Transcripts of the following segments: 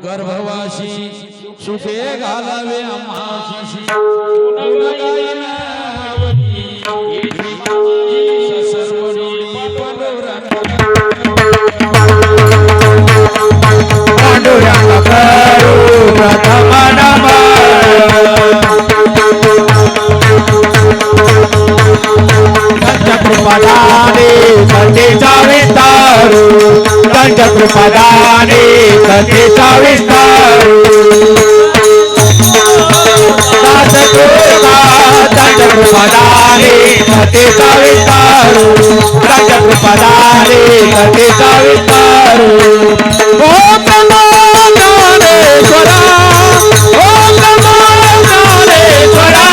गर्भवासी सुखे घालावे आम्हाशी कृपदाने कथेचा विस्तार कृपदाने कथेचा विस्तार कृपदाने कथेचा विस्तार ओम नमो ज्ञानेश्वरा ओम नमो ज्ञानेश्वरा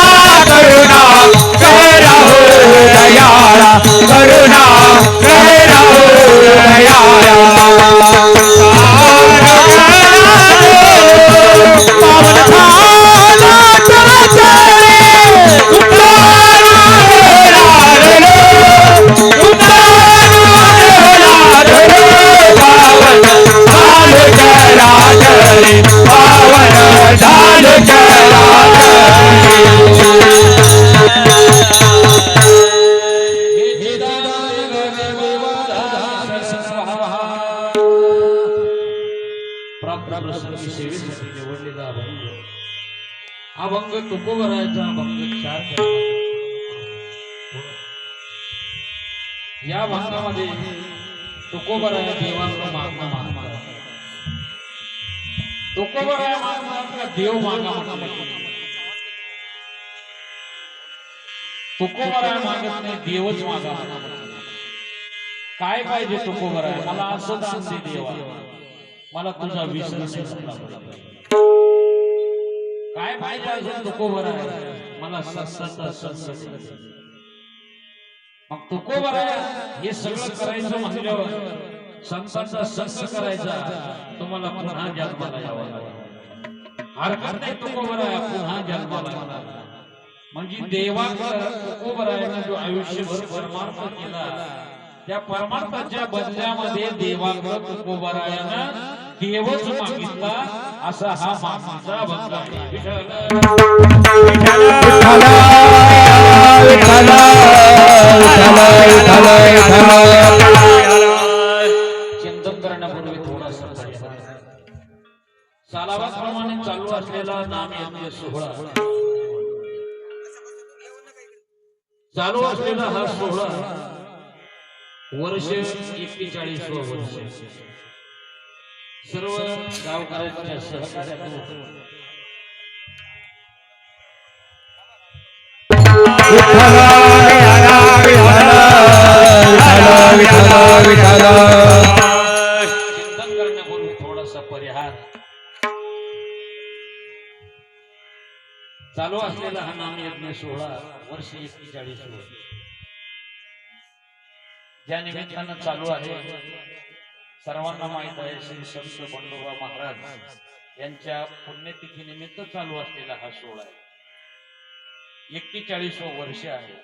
करुणा करा हो दयाळा करुणा करा हो दयाळा अभंग तुकोबरायचा अभंग 4 या भागामध्ये तुकोबराय देवांना मागणं मागतात. तुकोबराय मागतात का देव मागा तुकोबराय मागत नाही देवच मागा. काय पाहिजे तुकोबराय? मला असं दान दे देवा, मला तुझा विश्वास काय पाहिजे अजून तुकोबराय? मला सत्सत मग तुकोबराय हे सगळं करायचं म्हणल्यावर संतांचा संग करायचा तुम्हाला पुन्हा जन्माला यावं लागेल. हरकत नाही तुकोबराया पुन्हा जन्माला यावं. म्हणजे देवाकडं तुकोबरायानं जो आयुष्यभर परमार्थ केला त्या परमार्थाच्या बदल्यामध्ये देवाकडं तुकोबरायानं देवच मागितला असा हा मागचा भक्त आहे. विठ्ठल चिंतन करण्यापूर्वी थोडासा सालावाप्रमाणे चालू असलेला नाम यज्ञ सोहळा चालू असलेला हा सोहळा वर्ष 41 वर्ष सर्व गावकऱ्यांच्या सहकार्यातून चिंतन करण्यापूर्वी थोडासा परिहार चालू असलेला हा नाम यज्ञ सोहळा वर्ष 41 वर्ष ज्या निमित्तानं चालू आहे सर्वांना माहित आहे श्री संत बंडोबा महाराज यांच्या पुण्यतिथी निमित्त चालू असलेला हा सोहळा आहे. 41 वर्ष आहे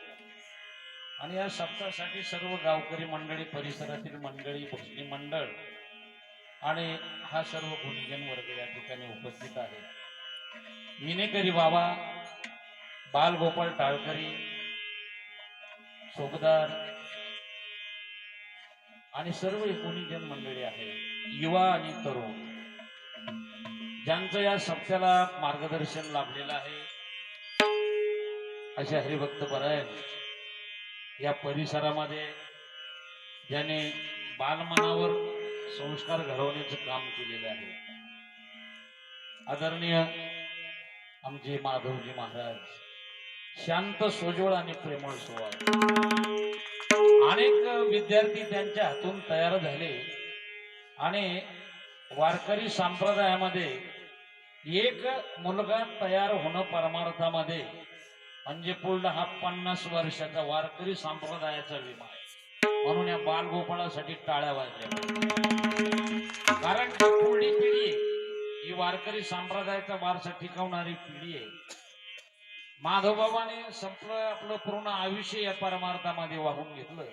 आणि या सप्ताहासाठी सर्व गावकरी मंडळी परिसरातील मंडळी भजनी मंडळ आणि हा सर्व गुणीजन वर्ग या ठिकाणी उपस्थित आहे. विनेकरी बाबा बालगोपाळ टाळकरी सोबदार आणि सर्व गुणीजन मंडळी आहे युवा आणि तरुण ज्यांचं या सप्त्याला मार्गदर्शन लाभलेलं आहे असे हरिभक्त परायण या परिसरामध्ये ज्याने बालमनावर संस्कार घडवण्याचं काम केलेलं आहे. आदरणीय आमचे माधवजी महाराज शांत सोज्वळ आणि प्रेमळ स्वभाव. अनेक विद्यार्थी त्यांच्या हातून तयार झाले आणि वारकरी संप्रदायामध्ये एक मुलगा तयार होणं परमार्थामध्ये म्हणजे पूर्ण हा 50 वर्षाचा वारकरी संप्रदायाचा विमा आहे. म्हणून या बालगोपाळासाठी टाळ्या वाजल्या कारण पुढली पिढी ही वारकरी संप्रदायाचा वारसा टिकवणारी पिढी आहे. माधवबाबाने संपलं आपलं पूर्ण आयुष्य या परमार्थामध्ये वाहून घेतलं.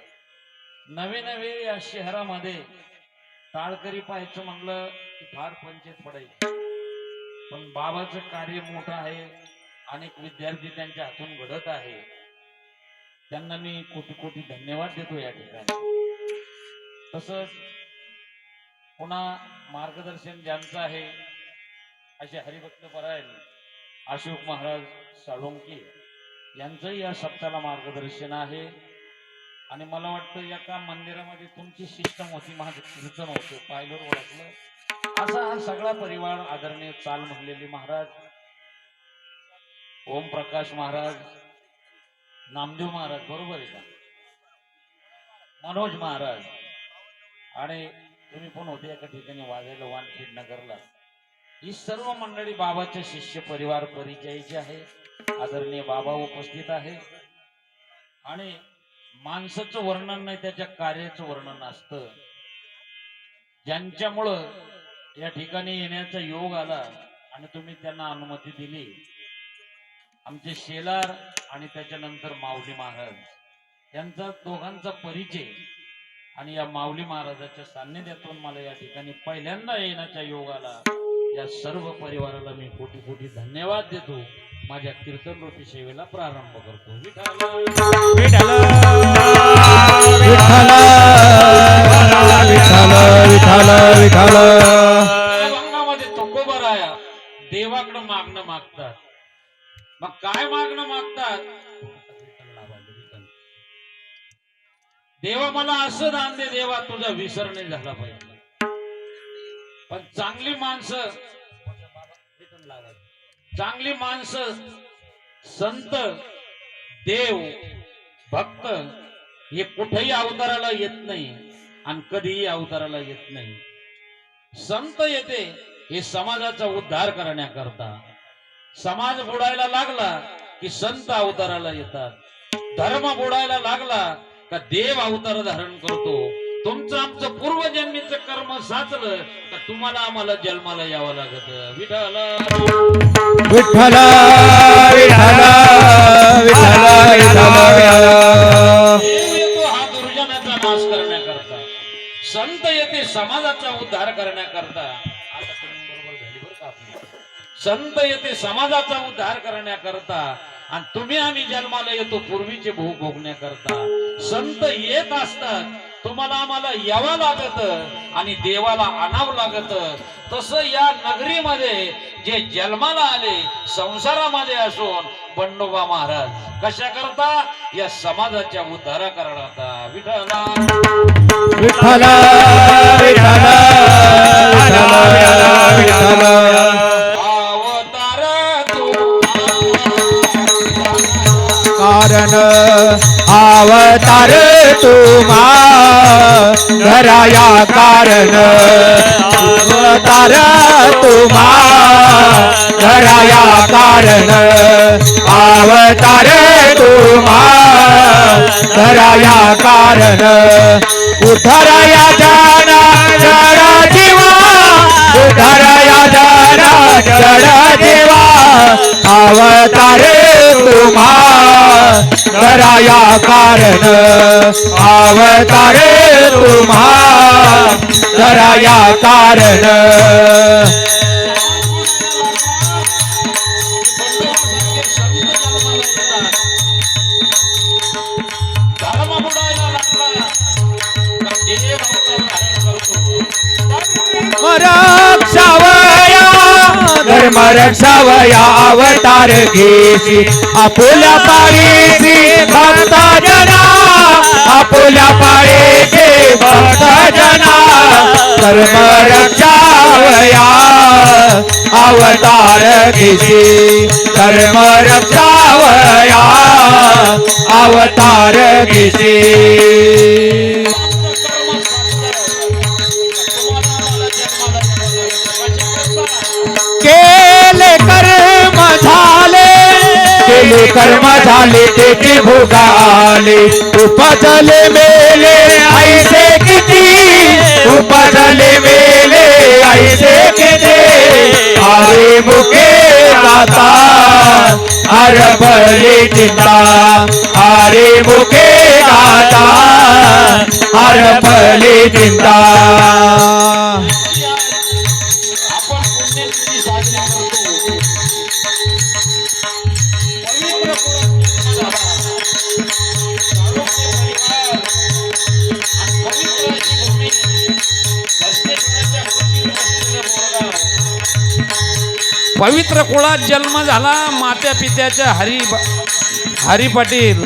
नवे नवे या शहरामध्ये टाळकरी पाहायचं म्हणलं की फार पंचायत पडायची पण बाबाचं कार्य मोठं आहे. अनेक विद्यार्थी त्यांच्या हातून घडत आहे त्यांना मी कोटी कोटी धन्यवाद देतो या ठिकाणी. तसंच पुन्हा मार्गदर्शन ज्यांचं आहे असे हरिभक्त परायण अशोक महाराज साळुंके यांचंही या सप्ताहाला मार्गदर्शन आहे. आणि मला वाटतं एका मंदिरामध्ये तुमची सिस्टम होती माझं कीर्तन होतं पाहिलं ओळखलं असा हा सगळा परिवार आदरणीय चाल म्हणलेली महाराज ओम प्रकाश महाराज नामदेव महाराज बरोबर आहे का मनोज महाराज आणि तुम्ही पण होते एका ठिकाणी वाजायला वानखेड नगरला. ही सर्व मंडळी बाबाचे शिष्य परिवार परिचयाचे आहे. आदरणीय बाबा उपस्थित आहे आणि माणसाचं वर्णन नाही त्याच्या कार्याचं वर्णन असतं. ज्यांच्यामुळं या ठिकाणी येण्याचा योग आला आणि तुम्ही त्यांना अनुमती दिली आमचे शेलार आणि त्याच्यानंतर माऊली महाराज यांचा दोघांचा परिचय आणि या माऊली महाराजाच्या सान्निध्यातून मला या ठिकाणी पहिल्यांदा येण्याचा योग आला. या सर्व परिवाराला मी कोटी कोटी धन्यवाद देतो. माझ्या कीर्तन रूपी सेवेला प्रारंभ करतो. देवांगामध्ये तुकोबराया देवाकडे मागणं मागतात. मग काय मागणं मागतात? देवा मला असं दान दे देवा तुझा विसर नाही झाला पाहिजे. पण चांगली माणसं संत देव भक्त हे कुठेही अवताराला येत नाही आणि कधीही अवताराला येत नाही. संत येते हे समाजाचा उद्धार करण्याकरता. समाज बुडायला लागला की संत अवताराला येतात. धर्म बुडायला लागला का देव अवतार धारण करतो. तुमचं आमचं पूर्वजन्मीचं कर्म साचलं तर तुम्हाला आम्हाला जन्माला यावं लागत. विठ्ठल विठ्ठल विठ्ठल विठ्ठल देव येतो हा दुर्जनाचा नाश करण्याकरता, संत येते समाजाचा उद्धार करण्याकरता. आता बरोबर झाली बरं का आपली. संत येते समाजाचा उद्धार करण्याकरता आणि तुम्ही आम्ही जन्माला येतो पूर्वीचे भोग भोगण्याकरता. संत येत असतात, तुम्हाला आम्हाला यावं लागत आणि देवाला आणावं लागत. तसं या नगरीमध्ये जे जन्माला आले संसारामध्ये असून बंडोबा महाराज कशा करता? या समाजाच्या उद्धारा करता. विठ्ठला विठ्ठल विठ्ठल विठ्ठल अवतार तू कारण अवतार तुम्हा धराया कारण अवतार तुम्हा धराया कारण अवतार तुम्हा धराया कारण उठराया जाना जरा जीवा उठराया जाना जरा जीवा अवतार तुम्हा धराया कारण अवतार तुम्हा धराया कारण रक्षावया धर्म रक्षावया अवतार घेसी आपुल्या पाळीसी भक्त जना आपुल्या पाळीसी भक्त जना धर्म रक्षावया अवतार घेसी धर्म रक्षावया अवतार घेसी केले कर्म झाले त्याची भोगाले उपजले मेले ऐसे किती उपजले मेले ऐसे किती आरे मुके गाता हरपली चिंता आरे मुके गाता हरपली चिंता आपण पुण्यतिथी साजरी करतो. पवित्र पवित्र कुळात जन्म झाला. मात्या पित्याच्या हरी पाटील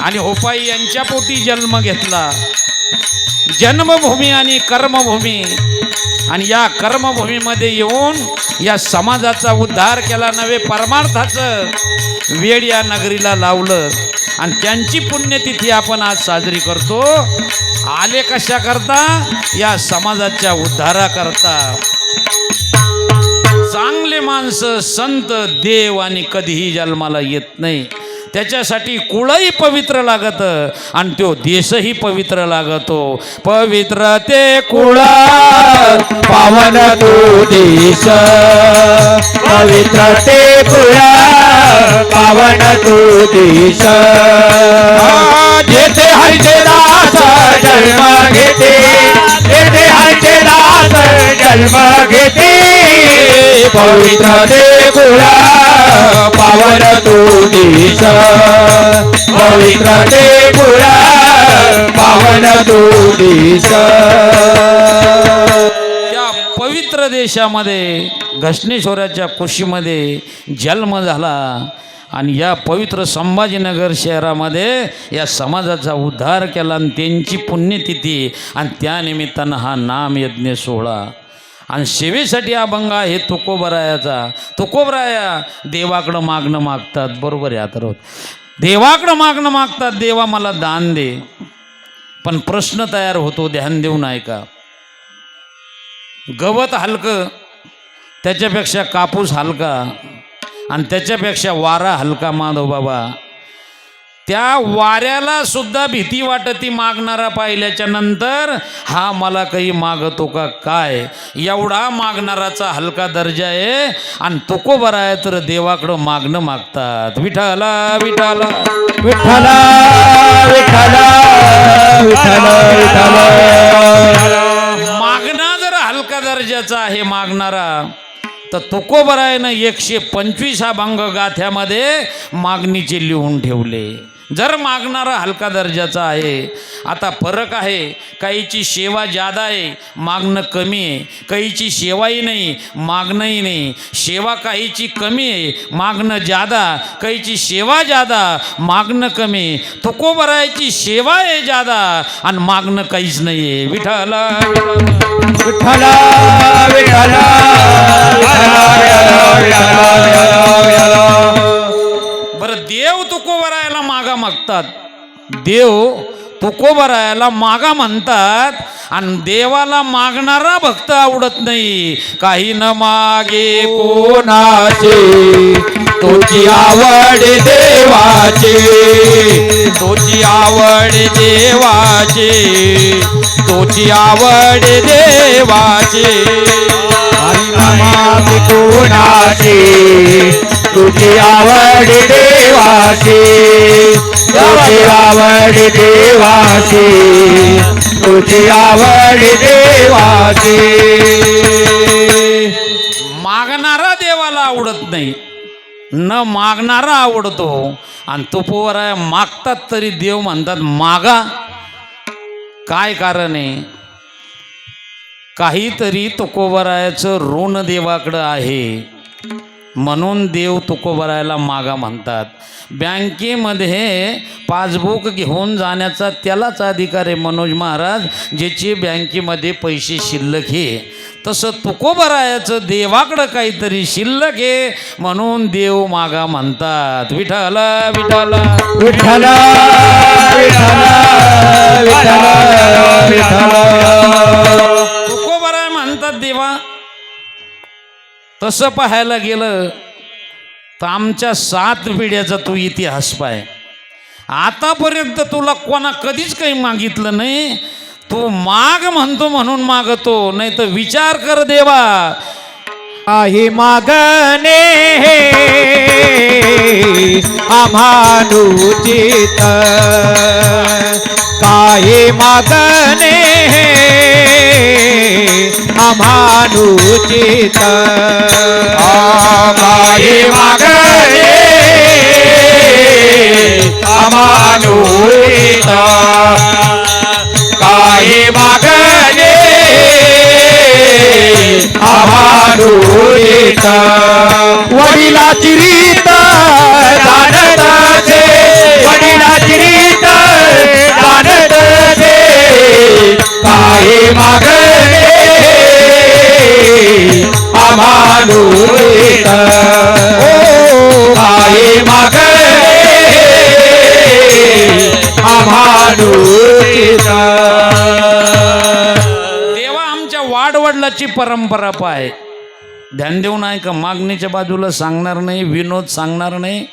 आणि होपाई यांच्या पोटी जन्म घेतला. जन्मभूमी आणि कर्मभूमी आणि या कर्मभूमीमध्ये येऊन या समाजाचा उद्धार केला. नवे परमार्थाचं वेळ या नगरीला लावलं आणि त्यांची पुण्यतिथी आपण आज साजरी करतो. आले कशा करता? या समाजाच्या उद्धारा करता. चांगले माणसं संत देव आणि कधीही जन्माला येत नाही. त्याच्यासाठी कुळही पवित्र लागत आणि तो देशही पवित्र लागतो. पवित्र ते कुळ पावन तो देश पवित्र ते कुळ पावन तो देश जेथे हरिचे दास जन्म घेते जेथे हरिचे दास जन्म घेते पवित्र ते कुळ पावन तो देश पवित्र ते कुळ पावन तो देश. त्या पवित्र देशामध्ये घृष्णेश्वराच्या कुशीमध्ये जन्म झाला आणि या पवित्र संभाजीनगर शहरामध्ये या समाजाचा उद्धार केला आणि त्यांची पुण्यतिथी आणि त्यानिमित्तानं हा नामयज्ञ सोहळा आणि सेवेसाठी अभंग आहे तुकोबरायाचा. तुकोबराया देवाकडं मागणं मागतात. बरोबर आहे. आता देवाकडं मागणं मागतात, देवा मला दान दे. पण प्रश्न तयार होतो, ध्यान देऊन ऐका. गवत हलकं त्याच्यापेक्षा कापूस हलका आणि त्याच्यापेक्षा वारा हलका. माधव बाबा त्या वाऱ्याला सुद्धा भीती वाटती मागणारा पाहिल्याच्या नंतर, हा मला काही मागतो का काय, एवढा मागणाराचा हलका दर्जा आहे. आणि तुकोबरा आहे तर देवाकडं मागणं मागतात. विठाला विठाला विठ्ठला विठ्ठला विठ्ठला विठ्ठला. मागणा जर हलका दर्जाचा आहे मागणारा, तर तुकोबरायनं 125 अभंग गाथ्यामध्ये मागणीचे लिहून ठेवले. जर मागणारा हलका दर्जाचा आहे. आता फरक आहे, काहीची सेवा जादा आहे मागणं कमी आहे, काहीची सेवाही नाही मागणंही नाही. सेवा काहीची कमी आहे मागणं जादा, काहीची सेवा जादा मागणं कमी. तुकोबरायची सेवा आहे जादा आणि मागणं काहीच नाही आहे. विठाला विठ्ठला विठ्ठला बरं, देव तुकोबरायला मागा मागतात, देव तुकोबरायला मागा म्हणतात. आणि देवाला मागणारा भक्त आवडत नाही. काही न मागे कोणाचे तुझी आवड देवाची, तुझी आवड देवाची, तुझी आवड देवाची. मागे कोणाची तुझी आवड देवाची, तुझी आवड देवाची, तुझी आवड देवाची. मागणारा देवाला आवडत नाही, न मागणारा आवडतो. आणि तुकोबराय मागतात तरी देव म्हणतात मागा. काय कारण आहे? काहीतरी तुकोबरायाचं ऋण देवाकडं आहे, म्हणून देव तुकोबरायला मागा म्हणतात. बँकेमध्ये पासबुक घेऊन जाण्याचा त्यालाच अधिकार आहे मनोज महाराज, ज्याचे बँकेमध्ये पैसे शिल्लक आहे. तसं तुकोबरायाचं देवाकडं काहीतरी शिल्लक आहे, म्हणून देव मागा म्हणतात. विठाला विठाला विठ्ठला विठ्ठला विठ्ठला विठ्ठला. तुकोबराय म्हणतात देवा. तसं पाहायला गेलं तर आमच्या 7 पिढ्याचा तू इतिहास पाय. आतापर्यंत तुला कोणा कधीच काही मागितलं नाही. तू माग म्हणतो म्हणून मागतो, नाही तर विचार कर देवा. काही मागणे आम्हानुचित, काही मागणे आम्हानुचित, काही मागणे आम्हानुचित, काही मागणे आम्हानुचित. वडिलाची रीत जाणत जे, वडिलाची रीत जाणत जे, काही मागणे आम्हानुचित, काही मागणे आम्हानुचित. देवा आमच्या वाडवडिलाची परंपरा पाय. ध्यान देऊ नाही का? मागणीच्या बाजूला सांगणार नाही, विनोद सांगणार नाही,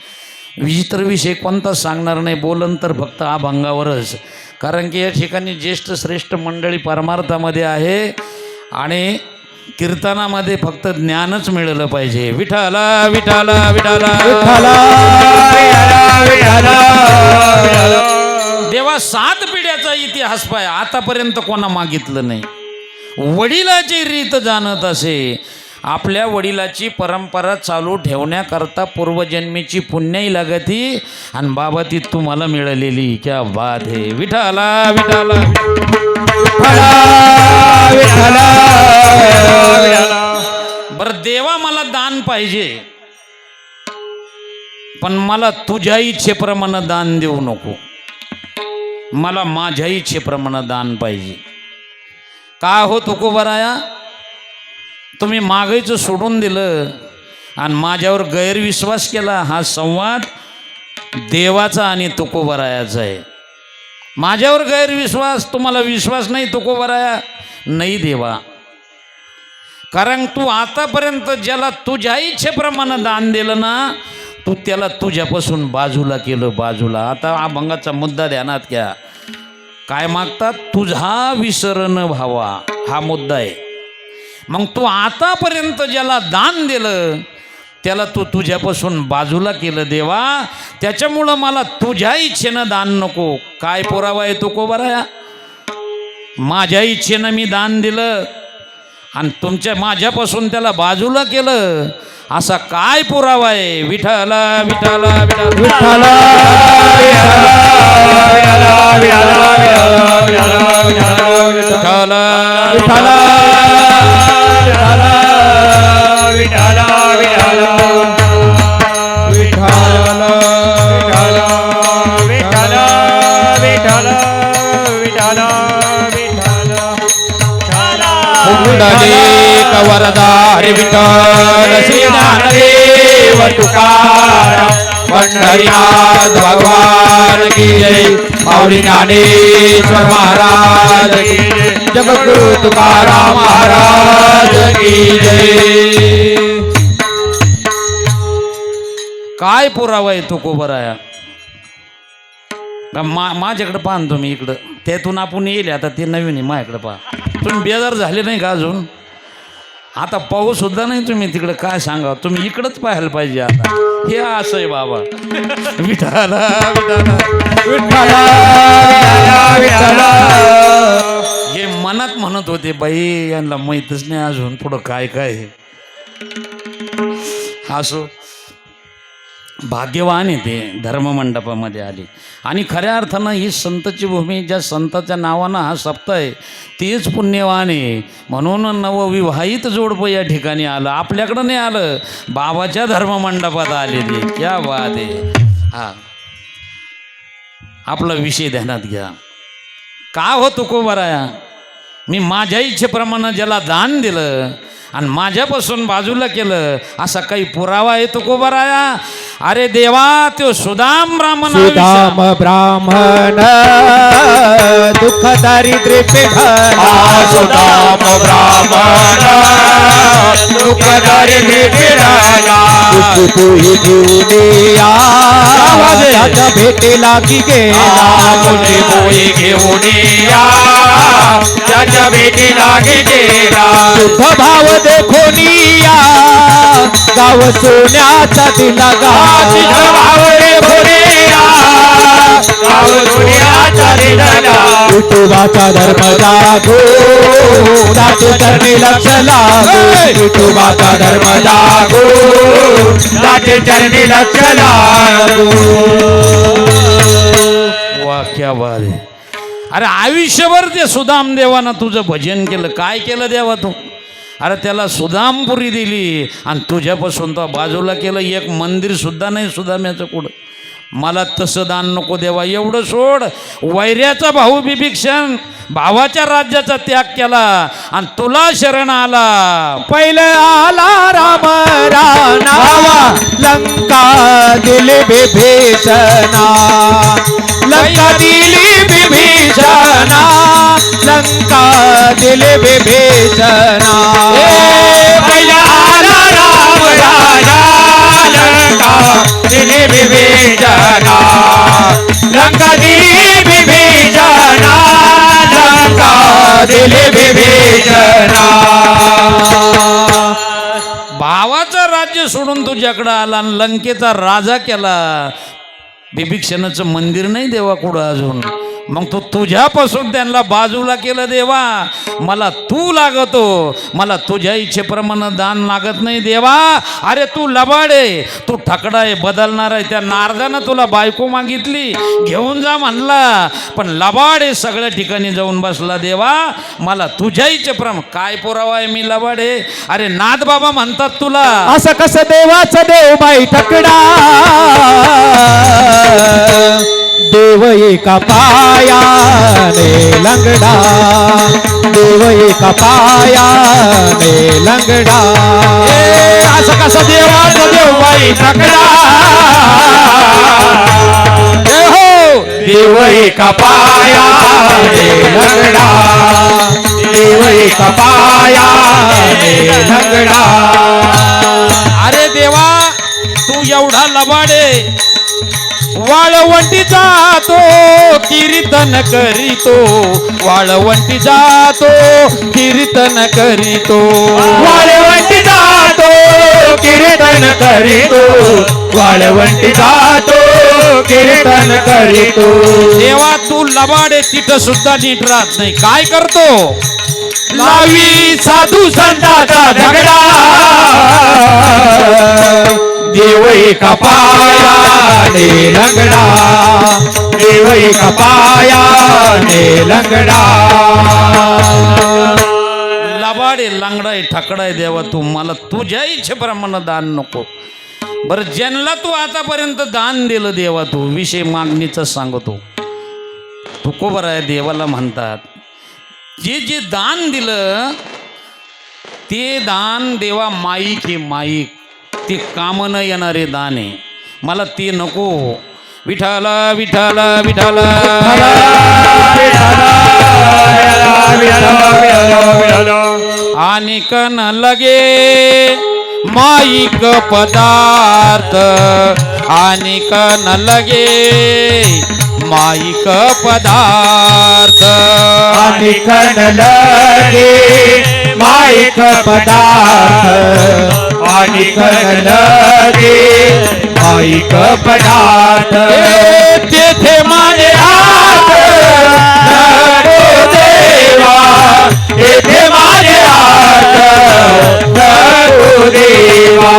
विचित्र विषय कोणता सांगणार नाही. बोलन तर फक्त अभंगावरच. कारण की या ठिकाणी ज्येष्ठ श्रेष्ठ मंडळी परमार्थामध्ये आहे आणि कीर्तनामध्ये फक्त ज्ञानच मिळालं पाहिजे. विठाला विठाला विठाला विठ्ठला विठ्ठला. देवा 7 पिढ्याचा इतिहास पाय. आतापर्यंत कोणा मागितलं नाही. वडिलाची रीत जाणत असे. आपल्या वडिलाची परंपरा चालू ठेवण्याकरता पूर्वजन्मीची पुण्याई लागती आणि बाबा ती तुम्हाला मिळालेली. क्या बात आहे. विठाला विठाला बरं देवा मला दान पाहिजे, पण मला तुझ्या इच्छेप्रमाणे दान देऊ नको. मला माझ्या इच्छेप्रमाणे दान पाहिजे. का हो तुकोबराया, तुम्ही मागायचं सोडून दिलं आणि माझ्यावर गैरविश्वास केला. हा संवाद देवाचा आणि तुकोबरायाचा आहे. माझ्यावर गैरविश्वास, तुम्हाला विश्वास नाही तुकोबराया? नाही देवा. कारण तू आतापर्यंत ज्याला तुझ्या इच्छेप्रमाणे दान दिलं ना, तू त्याला तुझ्यापासून बाजूला केलं, बाजूला. आता अभंगाचा मुद्दा ध्यानात घ्या. काय मागतात? तुझा विसरण व्हावा, हा मुद्दा आहे. मग तू आतापर्यंत ज्याला दान दिलं त्याला तू तुझ्यापासून बाजूला केलं देवा, त्याच्यामुळं मला तुझ्या इच्छेनं दान नको. काय पुरावा आहे तो कोबराया? माझ्या इच्छेनं मी दान दिलं आणि माझ्यापासून त्याला बाजूला केलं, असा काय पुरावा आहे? विठ्ठला विठ्ठला विठ्ठला पुंडलिक वरदारी विठ्ठल श्री ज्ञानदेव तुकाराम पंढरीनाथ भगवान की जय. माऊली ज्ञानेश्वर महाराज की जय. जगद्गुरु तुकाराम महाराज की जय. काय पुरावा आहे तो कोबराया? माझ्याकडे पाहा ना तुम्ही, इकडं त्यातून आपण येईल. आता ते नवीन आहे, माझ्याकडे पहा. तुम्ही बेजार झाले नाही का अजून? आता पाऊस सुद्धा नाही. तुम्ही तिकडे काय सांगा, तुम्ही इकडंच पाहायला पाहिजे. आता हे असं आहे बाबा. विठाला विठाला विठाला हे मनात म्हणत होते, बाई यांना माहीतच नाही अजून पुढं काय काय आहे. असो, भाग्यवान आहे ते धर्ममंडपामध्ये आले. आणि खऱ्या अर्थानं ही संतची भूमी, ज्या संताच्या नावानं हा सप्ताह आहे तेच पुण्यवान आहे. म्हणून नवविवाहित जोडपं या ठिकाणी आलं. आपल्याकडं नाही आलं, बाबाच्या धर्ममंडपात आले ते. क्या बात आहे. हा, आपला विषय ध्यानात घ्या. का हो तुकोबराया? मी माझ्या इच्छेप्रमाणे ज्याला दान दिलं आणि माझ्यापासून बाजूला केलं, असा काही पुरावा आहे तुकोबराया? अरे देवा, तो सुदाम ब्राह्मण, सुदाम ब्राह्मण दुःख दारिद्र्य पेघला. सुदाम ब्राह्मण दुःख दारिद्र्य पेघला. तुझी घेऊनिया त्याच्या भेटेला की गेला. मुली पोळी घेऊनिया त्याच्या भेटेला की गेला. शुद्ध भाव देखोनिया गाव सोन्याचा दिला गा. विठोबाचा धर्म जागो त्याचे चरणी लक्ष लागो. विठोबाचा धर्म जागो त्याचे चरणी लक्ष लागो. वा, क्या बात आहे. अरे आयुष्यभर ते सुदाम देवानं तुझं भजन केलं. काय केलं देवा तू? अरे त्याला सुदामपुरी दिली आणि तुझ्यापासून तो बाजूला केलं. एक मंदिर सुद्धा नाही सुदाम्याचं पुढं. मला तसं दान नको देवा. एवढं सोड, वैऱ्याचा भाऊ बिभीषण भावाच्या राज्याचा त्याग केला आणि तुला शरण आला. पहिलं आला राम राणा लंका दिली बिभीषणा. लंका दिली बिभीषणा. लंका दिली बिभीषणा. पहिला आला राम राणा लंका दिली बिभीषणा. लंका दिली बिभीषणा. लंका दिली बिभीषणा. भावाचं राज्य सोडून तुझ्याकडं आला आणि लंकेचा राजा केला. बिभीषणाचं मंदिर नाही देवा कुठं अजून. मग तू तुझ्यापासून त्यांना बाजूला केलं देवा. मला तू लागतो, मला तुझ्या इच्छेप्रमाणे दान लागत नाही देवा. अरे तू लबाड आहे, तू ठकडा आहे, बदलणार आहे. त्या नारदानं तुला बायको मागितली, घेऊन जा म्हणला, पण लबाड आहे, सगळ्या ठिकाणी जाऊन बसला देवा. मला तुझ्या इच्छेप्रमाणे काय पुरावा आहे मी लबाड आहे? अरे नाथ बाबा म्हणतात तुला. असं कसं देवाचं देव बाई ठकडा. देव एका पायाने लंगडा. देव एका पायाने लंगडा. असं कसं देवाचं देव बाई ठकडा. देव एका पायाने लंगडा. देव एका पायाने लंगडा. अरे देवा, तू एवढा लबाडे वाळवंटी जातो कीर्तन करीतो वाळवंटी जातो कीर्तन करीतो वाळवंटी जातो कीर्तन करीतो वाळवंटी जातो कीर्तन करीतो देवा तू लबाडे तिथं सुद्धा नीट राहत नाही काय करतो लावी साधू संताचा झगडा देव एका पायाने लंगडा देव एका पायाने लंगडा लबाडे लंगडाय ठकडाय देवा तू मला तुझ्या इच्छेप्रमाणे दान नको बरं ज्यांना तू आतापर्यंत दान दिलं देवा तू विषय मागणीचा सांगतो तू बरं आहे देवाला म्हणतात जे जे दान दिलं ते दान देवा माईक हे माईक ते काम न येणारे दान आहे मला ते नको विठाल विठाल विठाल आणि कन लगे माईक पदार्थ आणि कन लगे माईक पदार्थ आणि कन लगे माईक पदार्थ आणि कन लगे माईक पदार्थ तेथे माझे हात धरो देवा येथे माझे हात धरो देवा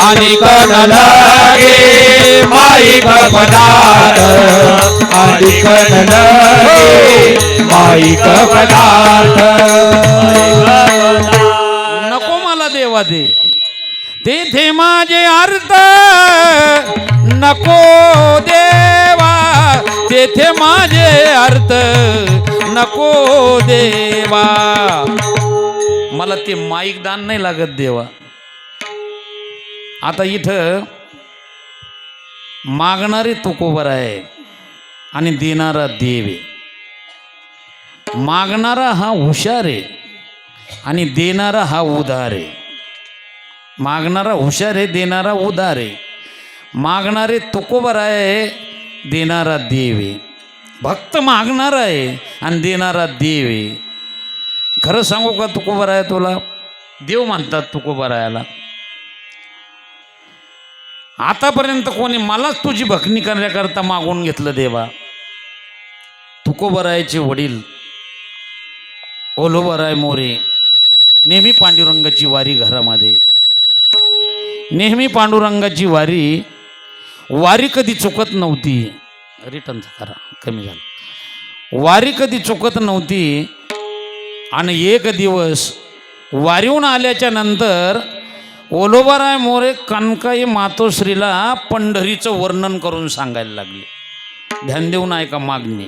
आणि कन लगे माईक पदार्थ आणि कन लगे माईक पदार्थ नको मला देवा दे तेथे माझे अर्थ नको देवा तेथे माझे अर्थ नको देवा मला ते माईक दान नाही लागत देवा आता इथं मागणारे तुकोबर आहे आणि देणारा देव आहे मागणारा हा हुशार आहे आणि देणारा हा उदार आहे मागणारा हुशार आहे देणारा उदार आहे मागणारे तुकोबर आहे देणारा देव आहे भक्त मागणारा आहे आणि देणारा देव आहे खरं सांगू का तुकोबर आहे तुला देव म्हणतात तुकोबर याला आतापर्यंत कोणी मलाच तुझी भक्ती करण्याकरता मागून घेतलं देवा तुकोबरायचे वडील ओलोबराय मोरे नेहमी पांडुरंगाची वारी घरामध्ये नेहमी पांडुरंगाची वारी कधी चुकत नव्हती रिटर्नचा करा कमी झालं वारी कधी चुकत नव्हती आणि एक दिवस वारीहून आल्याच्या नंतर ओलोबाराय मोरे कनकाई मातोश्रीला पंढरीचं वर्णन करून सांगायला लागले ध्यान देऊन ऐका मागणी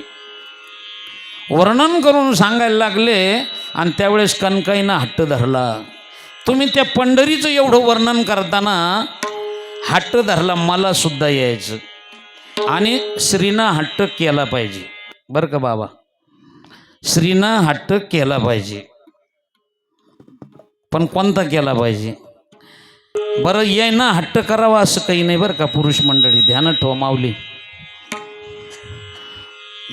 वर्णन करून सांगायला लागले आणि त्यावेळेस कनकाईनं हट्ट धरला तुम्ही त्या पंढरीचं एवढं वर्णन करताना हट्ट धरला मला सुद्धा यायचं आणि श्रीना हट्ट केला पाहिजे बरं का बाबा श्रीना हट्ट केला पाहिजे पण कोणता केला पाहिजे बरं याय ना हट्ट करावा असं काही नाही बरं का पुरुष मंडळी ध्यानात ठेवा माऊली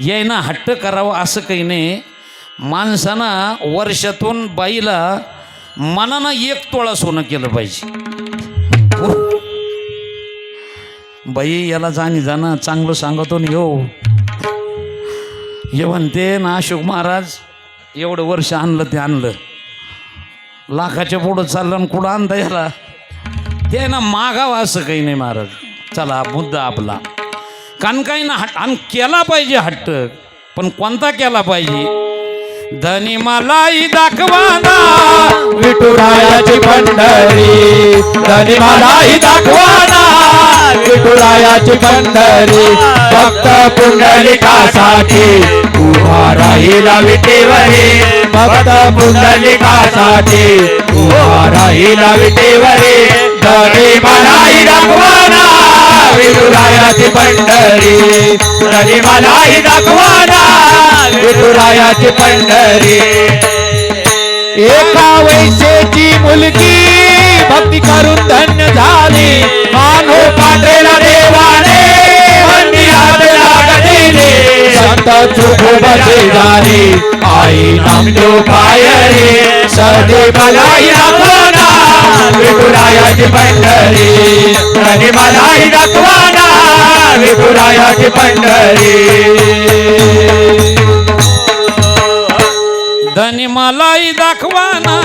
याय ना हट्ट करावा असं काही नाही माणसानं वर्षातून बाईला मनानं 1 तोळा सोनं केलं पाहिजे बाई याला जाणं चांगलं सांगतो ना हे म्हणते ना अशोक महाराज एवढं वर्ष आणलं ते आणलं लाखाच्या पुढं चाललं आणि कुठं आणता याला ते ना मागावं असं काही नाही महाराज चला मुद्दा आपला कनकाईनं हट्ट आणि केला पाहिजे हट्ट पण कोणता केला पाहिजे धनी मलाही दाखवाना विठुरायाची पंढरी धनी मलाही दाखवाना विठुरायाची पंढरी भक्त पुंडलिकासाठी उभा राहिला विटेवरी भक्त पुंडलिकासाठी उभा राहिला विटेवरी धनी मलाही दाखवाना विठुरायाची पंढरी धनी मलाही दाखवाना विठुरायाची पंढरी एका वैसेची मुलगी भक्ती करून धन्य झाली मानो यात्रेला देवाने हंडी हात लागलेले संत तुकोबाचे दारी आई नामदेव पाय रे सदे मलाई दाखवाना विठुरायाची पंढरी सदे मलाई दाखवाना विठुरायाची पंढरी धनी मलाई दाखवाना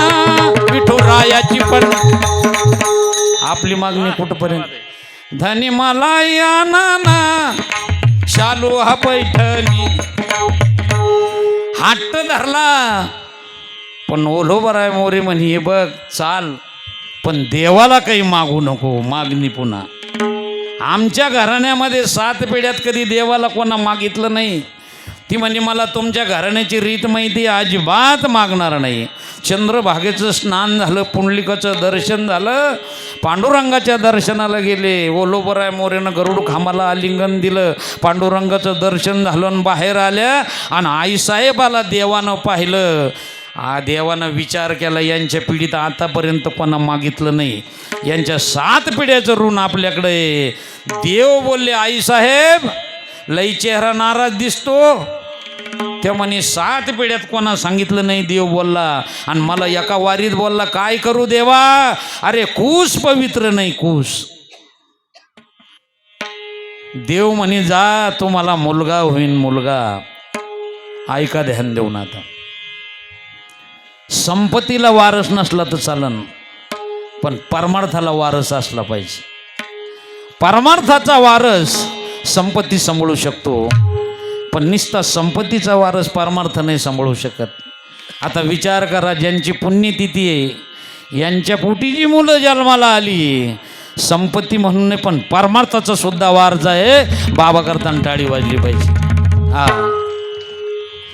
विठुरायाची पण आपली मागणी कुठपर्यंत धनी मलाई आना शालू हा पैठणी हट्ट धरला पण ओलोबराय मोरे म्हणे हे बघ चाल पण देवाला काही मागू नको मागणी पुन्हा आमच्या घराण्यामध्ये 7 पिढ्यात कधी देवाला कोणा मागितलं नाही ती म्हणजे मला तुमच्या घराण्याची रीत माहिती अजिबात मागणार नाही चंद्रभागेचं स्नान झालं पुंडलिकाचं दर्शन झालं पांडुरंगाच्या दर्शनाला गेले ओलोबराय मोरेनं गरुड खांबाला आलिंगन दिलं पांडुरंगाचं दर्शन झालं आणि बाहेर आल्या आणि आईसाहेबाला देवानं पाहिलं देवानं विचार केला यांच्या पिढीत आतापर्यंत कोणा मागितलं नाही यांच्या 7 पिढ्याचं ऋण आपल्याकडे देव बोलले आईसाहेब लई चेहरा नाराज दिसतो त्या म्हणे 7 पिढ्यात कोणा सांगितलं नाही देव बोलला आणि मला एका वारीत बोलला काय करू देवा अरे कूस पवित्र नाही कूस देव म्हणे जा तुम्हाला मुलगा होईन मुलगा ऐका ध्यान देऊन आता संपत्तीला वारस नसला तर चालन पण परमार्थाला वारस असला पाहिजे परमार्थाचा वारस संपत्ती सांभाळू शकतो पण निस्ता संपत्तीचा वारस परमार्थ नाही सांभाळू शकत आता विचार करा ज्यांची पुण्यतिथी आहे यांच्या पोटी जी मुलं जन्माला आली संपत्ती म्हणून नाही पण परमार्थाचा सुद्धा वारसा आहे बाबा करताना टाळी वाजली पाहिजे हा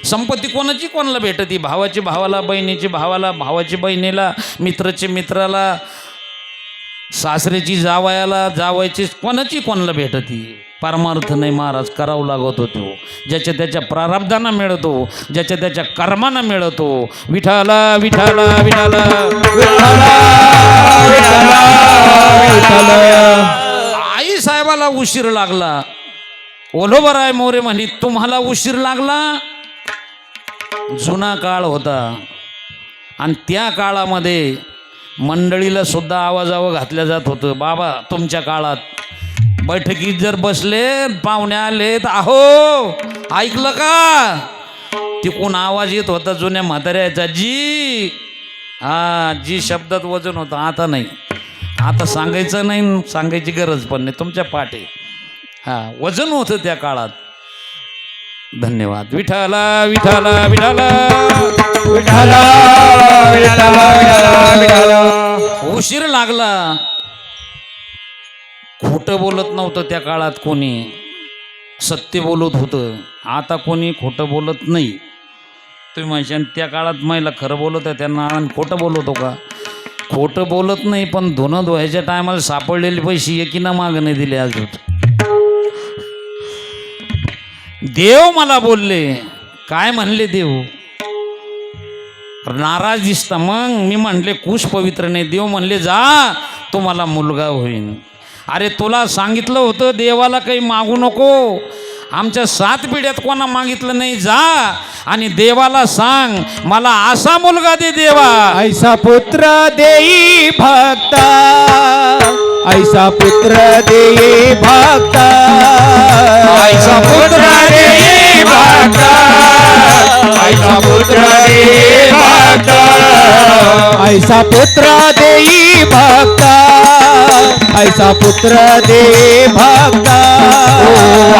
संपत्ती कोणाची कोणाला भेटती भावाची भावाला बहिणीची भावाला भावाची बहिणीला मित्राची मित्राला सासरेची जावयाला जावायची कोणाची कोणाला भेटती परमार्थ नाही महाराज करावं लागत होतो ज्याच्या त्याच्या प्रारब्धानं मिळतो ज्याच्या त्याच्या कर्मानं मिळतो विठाला विठाला विठाला आई साहेबाला उशीर लागला ओलोबराय मोरे म्हणे तुम्हाला उशीर लागला जुना काळ होता आणि त्या काळामध्ये मंडळीला सुद्धा आवाजावं घातल्या जात होतं बाबा तुमच्या काळात बैठकीत जर बसले पाहुणे आलेत आहो ऐकलं का तिकून आवाज येत होता जुन्या म्हाताऱ्याचा जी हा जी शब्दात वजन होतं आता नाही आता सांगायचं नाही सांगायची गरज पण नाही तुमच्या पाठी हा वजन होतं त्या काळात धन्यवाद विठाला विठाला विठाला विठाला विठाला विठाला उशीर लागला खोटं बोलत नव्हतं त्या काळात कोणी सत्य बोलत होतं आता कोणी खोटं बोलत नाही तुम्ही म्हणशान त्या काळात महिला खरं बोलत आहे त्यांना खोटं बोलतो का खोटं बोलत नाही पण धुणं धुवायच्या टायमाला सापडलेले पैसे एकीनं मागं नाही दिले अजून देव मला बोलले काय म्हणले देव नाराज दिसता मग मी म्हणले कुश पवित्र नाही देव म्हणले जा तुम्हाला मुलगा होईन अरे तुला सांगितलं होतं देवाला काही मागू नको आमच्या 7 पिढ्यात कोणा मागितलं नाही जा आणि देवाला सांग मला असा मुलगा दे देवा ऐसा पुत्र देई भक्ता ऐसा पुत्र देई भक्ता ऐसा पुत्र देई भक्ता ऐसा पुत्र देई भक्ता ऐसा पुत्र देई भक्ता ऐसा पुत्र देई भक्ता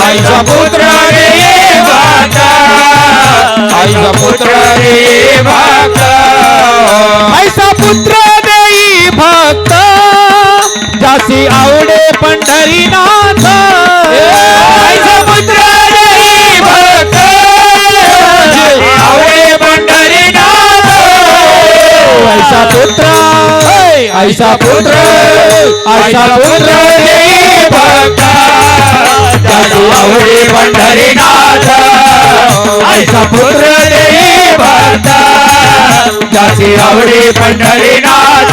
ऐसा पुत्र देई भक्ता ऐसा पुत्र देई भक्ता ऐसा पुत्र देई भक्ता जासी आवडे पंढरीनाथ ऐसा पुत्र देई भक्ता आवडे पंढरीनाथ ऐसा पुत्र ऐसा पुत्र देई भक्ता जासी आवडे पंढरीनाथ ऐसा पुत्र देई भक्ता जासी आवडे पंढरीनाथ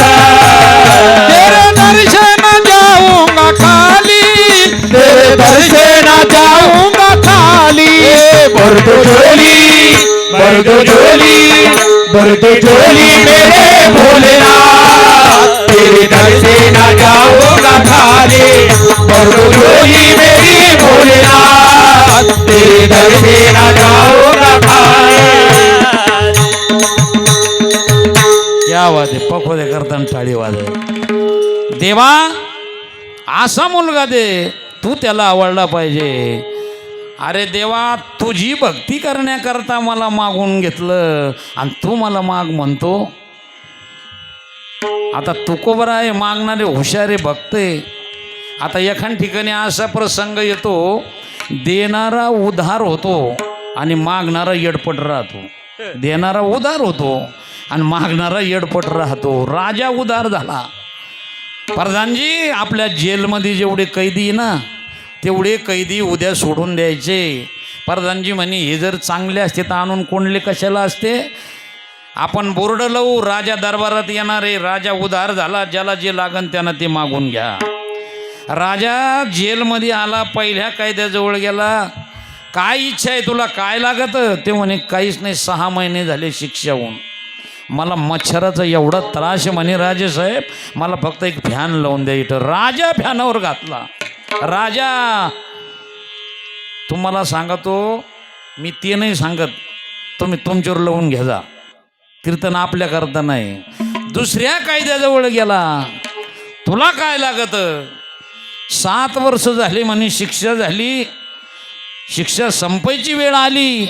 तेरे दर्शन जाऊंगा खाली तेरे दर्शना जाऊंगा खाली भर दो झोली भर दो झोली भर दो झोली मेरे भोलेनाथ तेरे दर्शना जाऊंगा खाली भर दो झोली मेरी भोलेनाथ तेरे दर्शना जाऊंगा खाली क्या वाद आहे पखोदे करताना टाळी वाद आहे देवा असा मुलगा दे तू त्याला आवडला पाहिजे अरे देवा तुझी भक्ती करण्याकरता मला मागून घेतलं आणि तू मला माग म्हणतो आता तुकोबर आहे मागणारे हुशारे भक्त आहे आता एखाद ठिकाणी असा प्रसंग येतो देणारा उधार होतो आणि मागणारा येडपट राहतो देणारा उधार होतो आणि मागणारा येडपट राहतो राजा उधार झाला प्रधानजी आपल्या जेलमध्ये जेवढे कैदी आहे ना तेवढे कैदी उद्या सोडून द्यायचे प्रधानजी म्हणे हे जर चांगले असते तर आणून कोणले कशाला असते आपण बोर्ड लावू राजा दरबारात येणारे राजा उधार झाला ज्याला जे लागन त्यानं ते मागून घ्या राजा जेलमध्ये आला पहिल्या कैद्याजवळ गेला काय इच्छा आहे तुला काय लागत ते म्हणे काहीच नाही 6 महिने झाले शिक्षा होऊन मला मच्छराचा एवढा त्रास आहे म्हणे राजेसाहेब मला फक्त एक फॅन लावून द्या इथं राजा फॅनावर घातला राजा तुम्हाला सांगतो मी ते नाही सांगत तुम्ही तुमच्यावर लावून घ्या जा कीर्तन आपल्या करता नाही दुसऱ्या कायद्याजवळ गेला तुला काय लागत 7 वर्ष झाली म्हणे शिक्षा झाली शिक्षा संपायची वेळ आली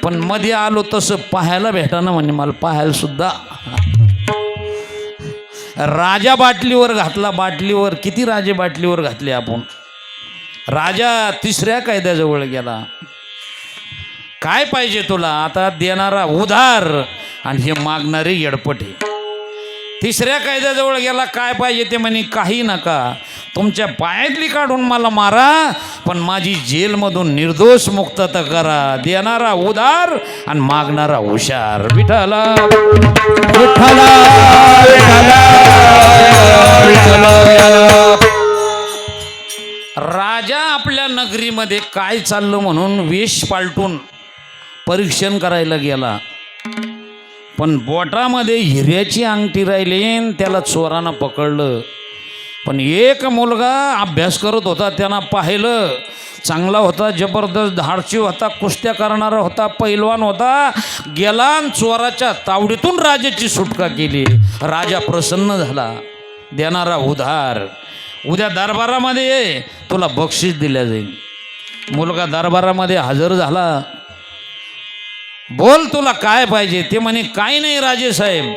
पण मध्ये आलो तसं पाहायला भेटाना म्हणे मला पाहायला सुद्धा राजा बाटलीवर घातला बाटलीवर किती राजे बाटलीवर घातले आपण राजा 3ऱ्या कायद्याजवळ गेला काय पाहिजे तुला आता देणारा उधार आणि हे मागणारे येडपटे 3ऱ्या कायद्याजवळ गेला काय पाहिजे ते म्हणे काही नका तुमच्या पायातली काढून मला मारा पण माझी जेलमधून निर्दोष मुक्तता करा देणारा उधार आणि मागणारा हुशार विठाला विठ्ठला राजा आपल्या नगरीमध्ये काय चाललं म्हणून वेश पालटून परीक्षण करायला गेला पण बोटामध्ये हिऱ्याची अंगठी राहिली आणि त्याला चोरानं पकडलं पण एक मुलगा अभ्यास करत होता त्यांना पाहिलं चांगला होता जबरदस्त धाडशी होता कुस्त्या करणारा होता पैलवान होता गेला आणि चोराच्या तावडीतून राजाची सुटका केली राजा प्रसन्न झाला देणारा उधार उद्या दरबारामध्ये ये तुला बक्षीस दिल्या जाईल मुलगा दरबारामध्ये हजर झाला बोल तुला काय पाहिजे ते म्हणे काही नाही राजेसाहेब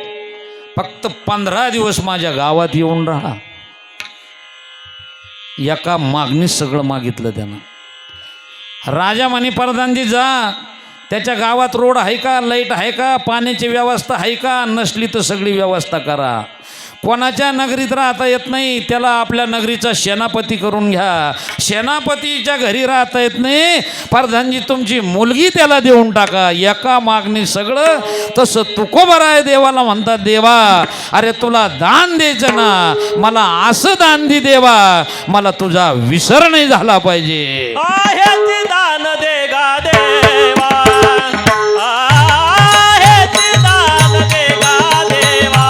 फक्त 15 दिवस माझ्या गावात येऊन राहा एका मागणीत सगळं मागितलं त्यानं राजा म्हणे प्रधानजी जा त्याच्या गावात रोड आहे का लाईट आहे का पाण्याची व्यवस्था आहे का नसली तर सगळी व्यवस्था करा कोणाच्या नगरीत राहता येत नाही त्याला आपल्या नगरीचा सेनापती करून घ्या सेनापतीच्या घरी राहता येत नाही प्रधानजी तुमची मुलगी त्याला देऊन टाका एका मागणी सगळं तसं तुकोबर आहे देवाला म्हणतात देवा अरे तुला दान द्यायचं ना मला असं दान दे देवा मला तुझा विसर नाही झाला पाहिजे आहेच दान दे गा देवा आहेच दान दे गा देवा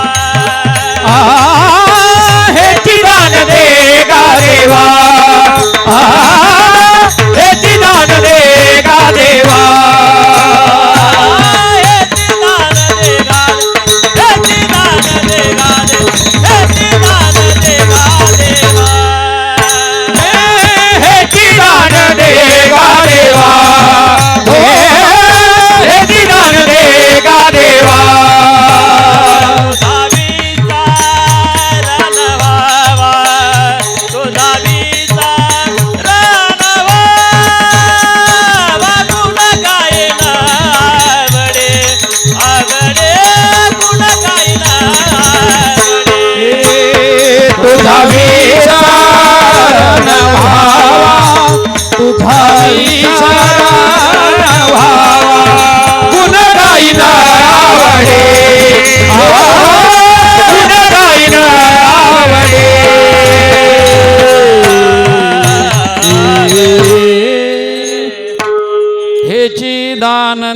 हे दान दे गा देवा हे दान दे गा देवा आहेच दान दे गा हेच दान दे गा हेच दान दे गा देवा हे दान दे गा देवा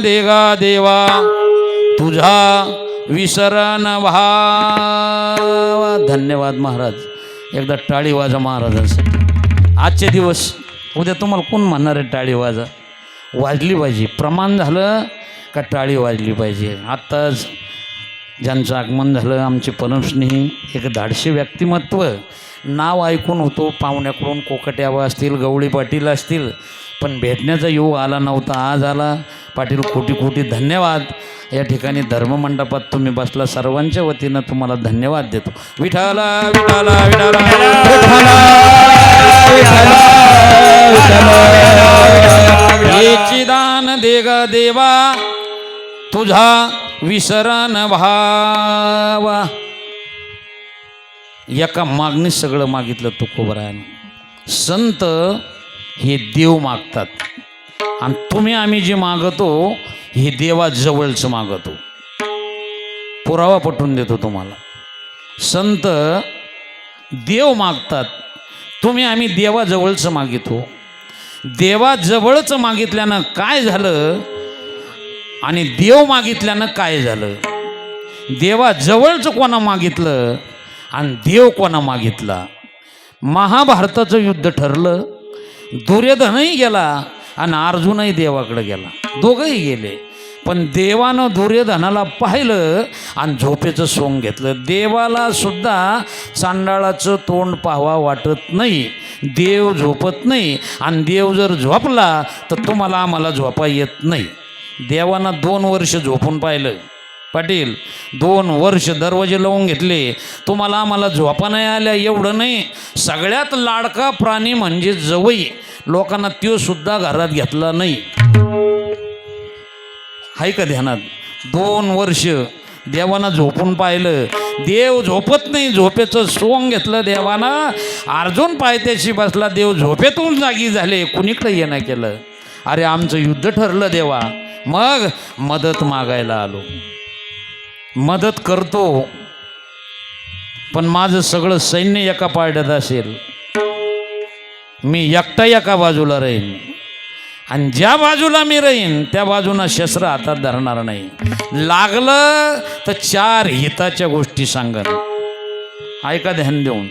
देगा देवा तुझा विसरण व्हावा. धन्यवाद महाराज. एकदा टाळी वाजा महाराजांसाठी. आजचे दिवस उद्या तुम्हाला कोण म्हणणार आहे टाळी वाजा? वाजली पाहिजे. प्रमाण झालं का टाळी वाजली पाहिजे. आत्ताच ज्यांचं आगमन झालं आमचे परमस्नेही एक धाडशी व्यक्तिमत्व. नाव ऐकून होतो पाहुण्याकडून कोकट्यावा असतील, गवळी पाटील असतील, पण भेटण्याचा योग आला नव्हता. आज आला. पाटील कोटी कोटी धन्यवाद. या ठिकाणी धर्ममंडपात तुम्ही बसला. सर्वांच्या वतीनं तुम्हाला धन्यवाद देतो. विठाला विठाला विठाला हेची दान देग देवा तुझा विसरण व्हावा. एका मागणीत सगळं मागितलं तुकोबरायानं. संत हे देव मागतात आणि तुम्ही आम्ही जे मागतो हे देवाजवळचं मागतो. पुरावा पटवून देतो तुम्हाला. संत देव मागतात, तुम्ही आम्ही देवाजवळचं मागितो. देवाजवळचं मागितल्यानं काय झालं आणि देव मागितल्यानं काय झालं? देवाजवळचं कोणा मागितलं आणि देव कोणा मागितला? महाभारताचं युद्ध ठरलं. दुर्योधनही गेला आणि अर्जुनही देवाकडे गेला. दोघंही गेले. पण देवानं दुर्योधनाला पाहिलं आणि झोपेचं सोंग घेतलं. देवाला सुद्धा चांडाळाचं तोंड पाहावा वाटत नाही. देव झोपत नाही आणि देव जर झोपला तर तुम्हाला आम्हाला झोपा येत नाही. देवानं 2 वर्ष झोपून पाहिलं. पाटील 2 वर्ष दरवाजे लावून घेतले. तुम्हाला आम्हाला झोपा नाही आल्या एवढं नाही. सगळ्यात लाडका प्राणी म्हणजे जवई. लोकांना त्यो सुद्धा घरात घेतला नाही. हाय का ध्यानात? 2 वर्ष देवानं झोपून पाहिलं. देव झोपत नाही. झोपेचं सोंग घेतलं देवानं. अर्जुन पायथ्याशी बसला. देव झोपेतून जागी झाले. कुणीकडे येणं केलं? अरे आमचं युद्ध ठरलं देवा. मग मदत मागायला आलो. मदत करतो पण माझं सगळं सैन्य एका पारड्यात असेल. मी एकटा एका बाजूला राहीन आणि ज्या बाजूला मी राहीन त्या बाजूला शस्त्र हातात धरणार नाही. लागलं तर 4 हिताच्या गोष्टी सांगन. ऐका ध्यान देऊन.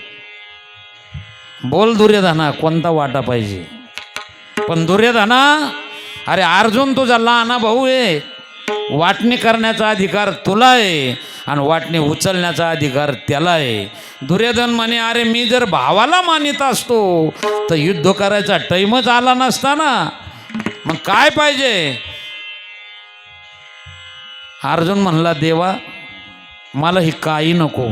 बोल दुर्योधना कोणता वाटा पाहिजे? पण दुर्योधना अरे अर्जुन तुझा लहाना भाऊ आहे. वाटणी करण्याचा अधिकार तुला आहे आणि वाटणी उचलण्याचा अधिकार त्याला आहे. दुर्योधन म्हणे अरे मी जर भावाला मानित असतो तर युद्ध करायचा टाईमच आला नसता ना. मग काय पाहिजे? अर्जुन म्हणला देवा मला ही काही नको.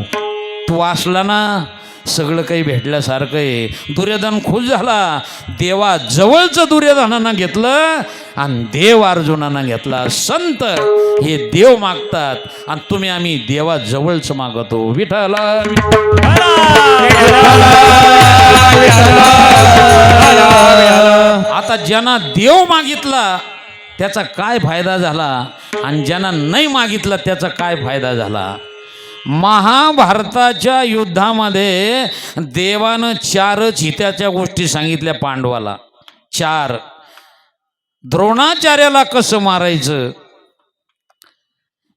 तू असला ना सगळं काही भेटल्यासारखं आहे. दुर्योधन खुश झाला. देवा जवळचं दुर्योधनानं घेतलं आणि देव अर्जुनानं घेतला. संत हे देव मागतात आणि तुम्ही आम्ही देवा जवळचं मागतो. विठ्ठला आता ज्यांना देव मागितला त्याचा काय फायदा झाला आणि ज्यांना नाही मागितला त्याचा काय फायदा झाला? महाभारताच्या युद्धामध्ये देवानं 4च हिताच्या गोष्टी सांगितल्या पांडवाला. 4. द्रोणाचार्याला कसं मारायचं,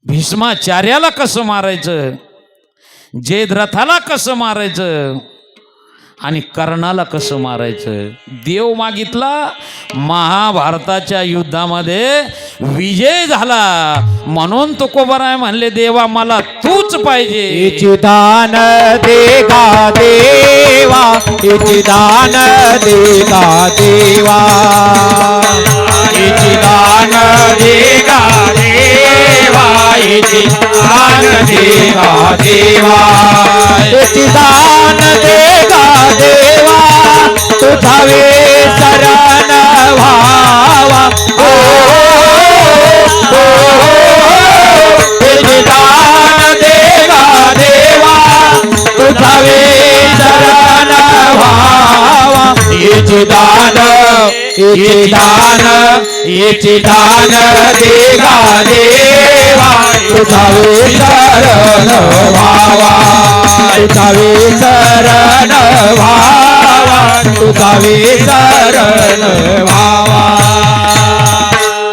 भीष्माचार्याला कसं मारायचं, जयद्रथाला कसं मारायचं आणि कर्णाला कसं मारायचं. देव मागितला. महाभारताच्या युद्धामध्ये विजय झाला. म्हणून तुकोबराय म्हणले देवा मला तूच पाहिजे. इची दान देगा देवा, इची दान देगा देवा, इची दान देगा देवा, इची दान देगा देवा, इची दान देगा देवा, तुझा शरण व्हावा. इची दान देगा देवा, तुझा शरण व्हावा. इची दान, इची दान, इची दान देगा देवा, तुझा शरण व्हावा, तुझा शरण व्हावा, तुझा शरण व्हावा.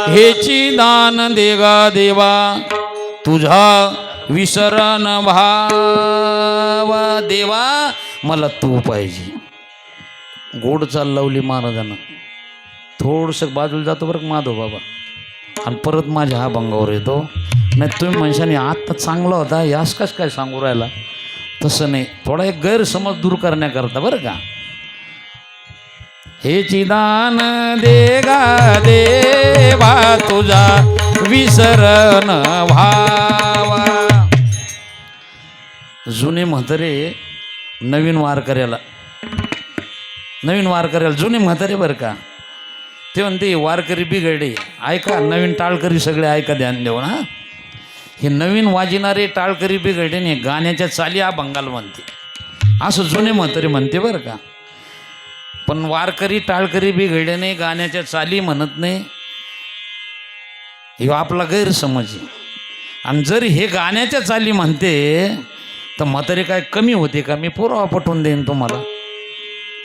हेची दान देगा देवा तुझा विसरण भावा देवा मला तू पाहिजे. गोड चाल लावली महाराजांना. थोडंसं बाजूला जातो बरं माधव बाबा आणि परत माझ्या हा भंगावर येतो. नाही तुम्ही म्हणशाने आत्ता चांगला होता यास कस काय सांगू राहिला, तसं नाही. थोडा एक गैरसमज दूर करण्याकरता बरं का. हे चिदान देगा देवा तुझा विसरण भावा. जुने म्हातारे नवीन वारकऱ्याला जुने म्हातारे बरं का, ते म्हणते वारकरी बिघडे. ऐका नवीन टाळकरी सगळे ऐका ध्यान देऊन. हा हे नवीन वाजिणारे टाळकरी बिघडे नाही, गाण्याच्या चाली हा बंगाल म्हणते असं जुने म्हातारे म्हणते बरं का. पण वारकरी टाळकरी बिघडे नाही, गाण्याच्या चाली म्हणत नाही. हे आपला गैरसमज आहे. आणि जर हे गाण्याच्या चाली म्हणते तर म्हातारे काय कमी होते का? मी पुरावा पटवून देईन तुम्हाला.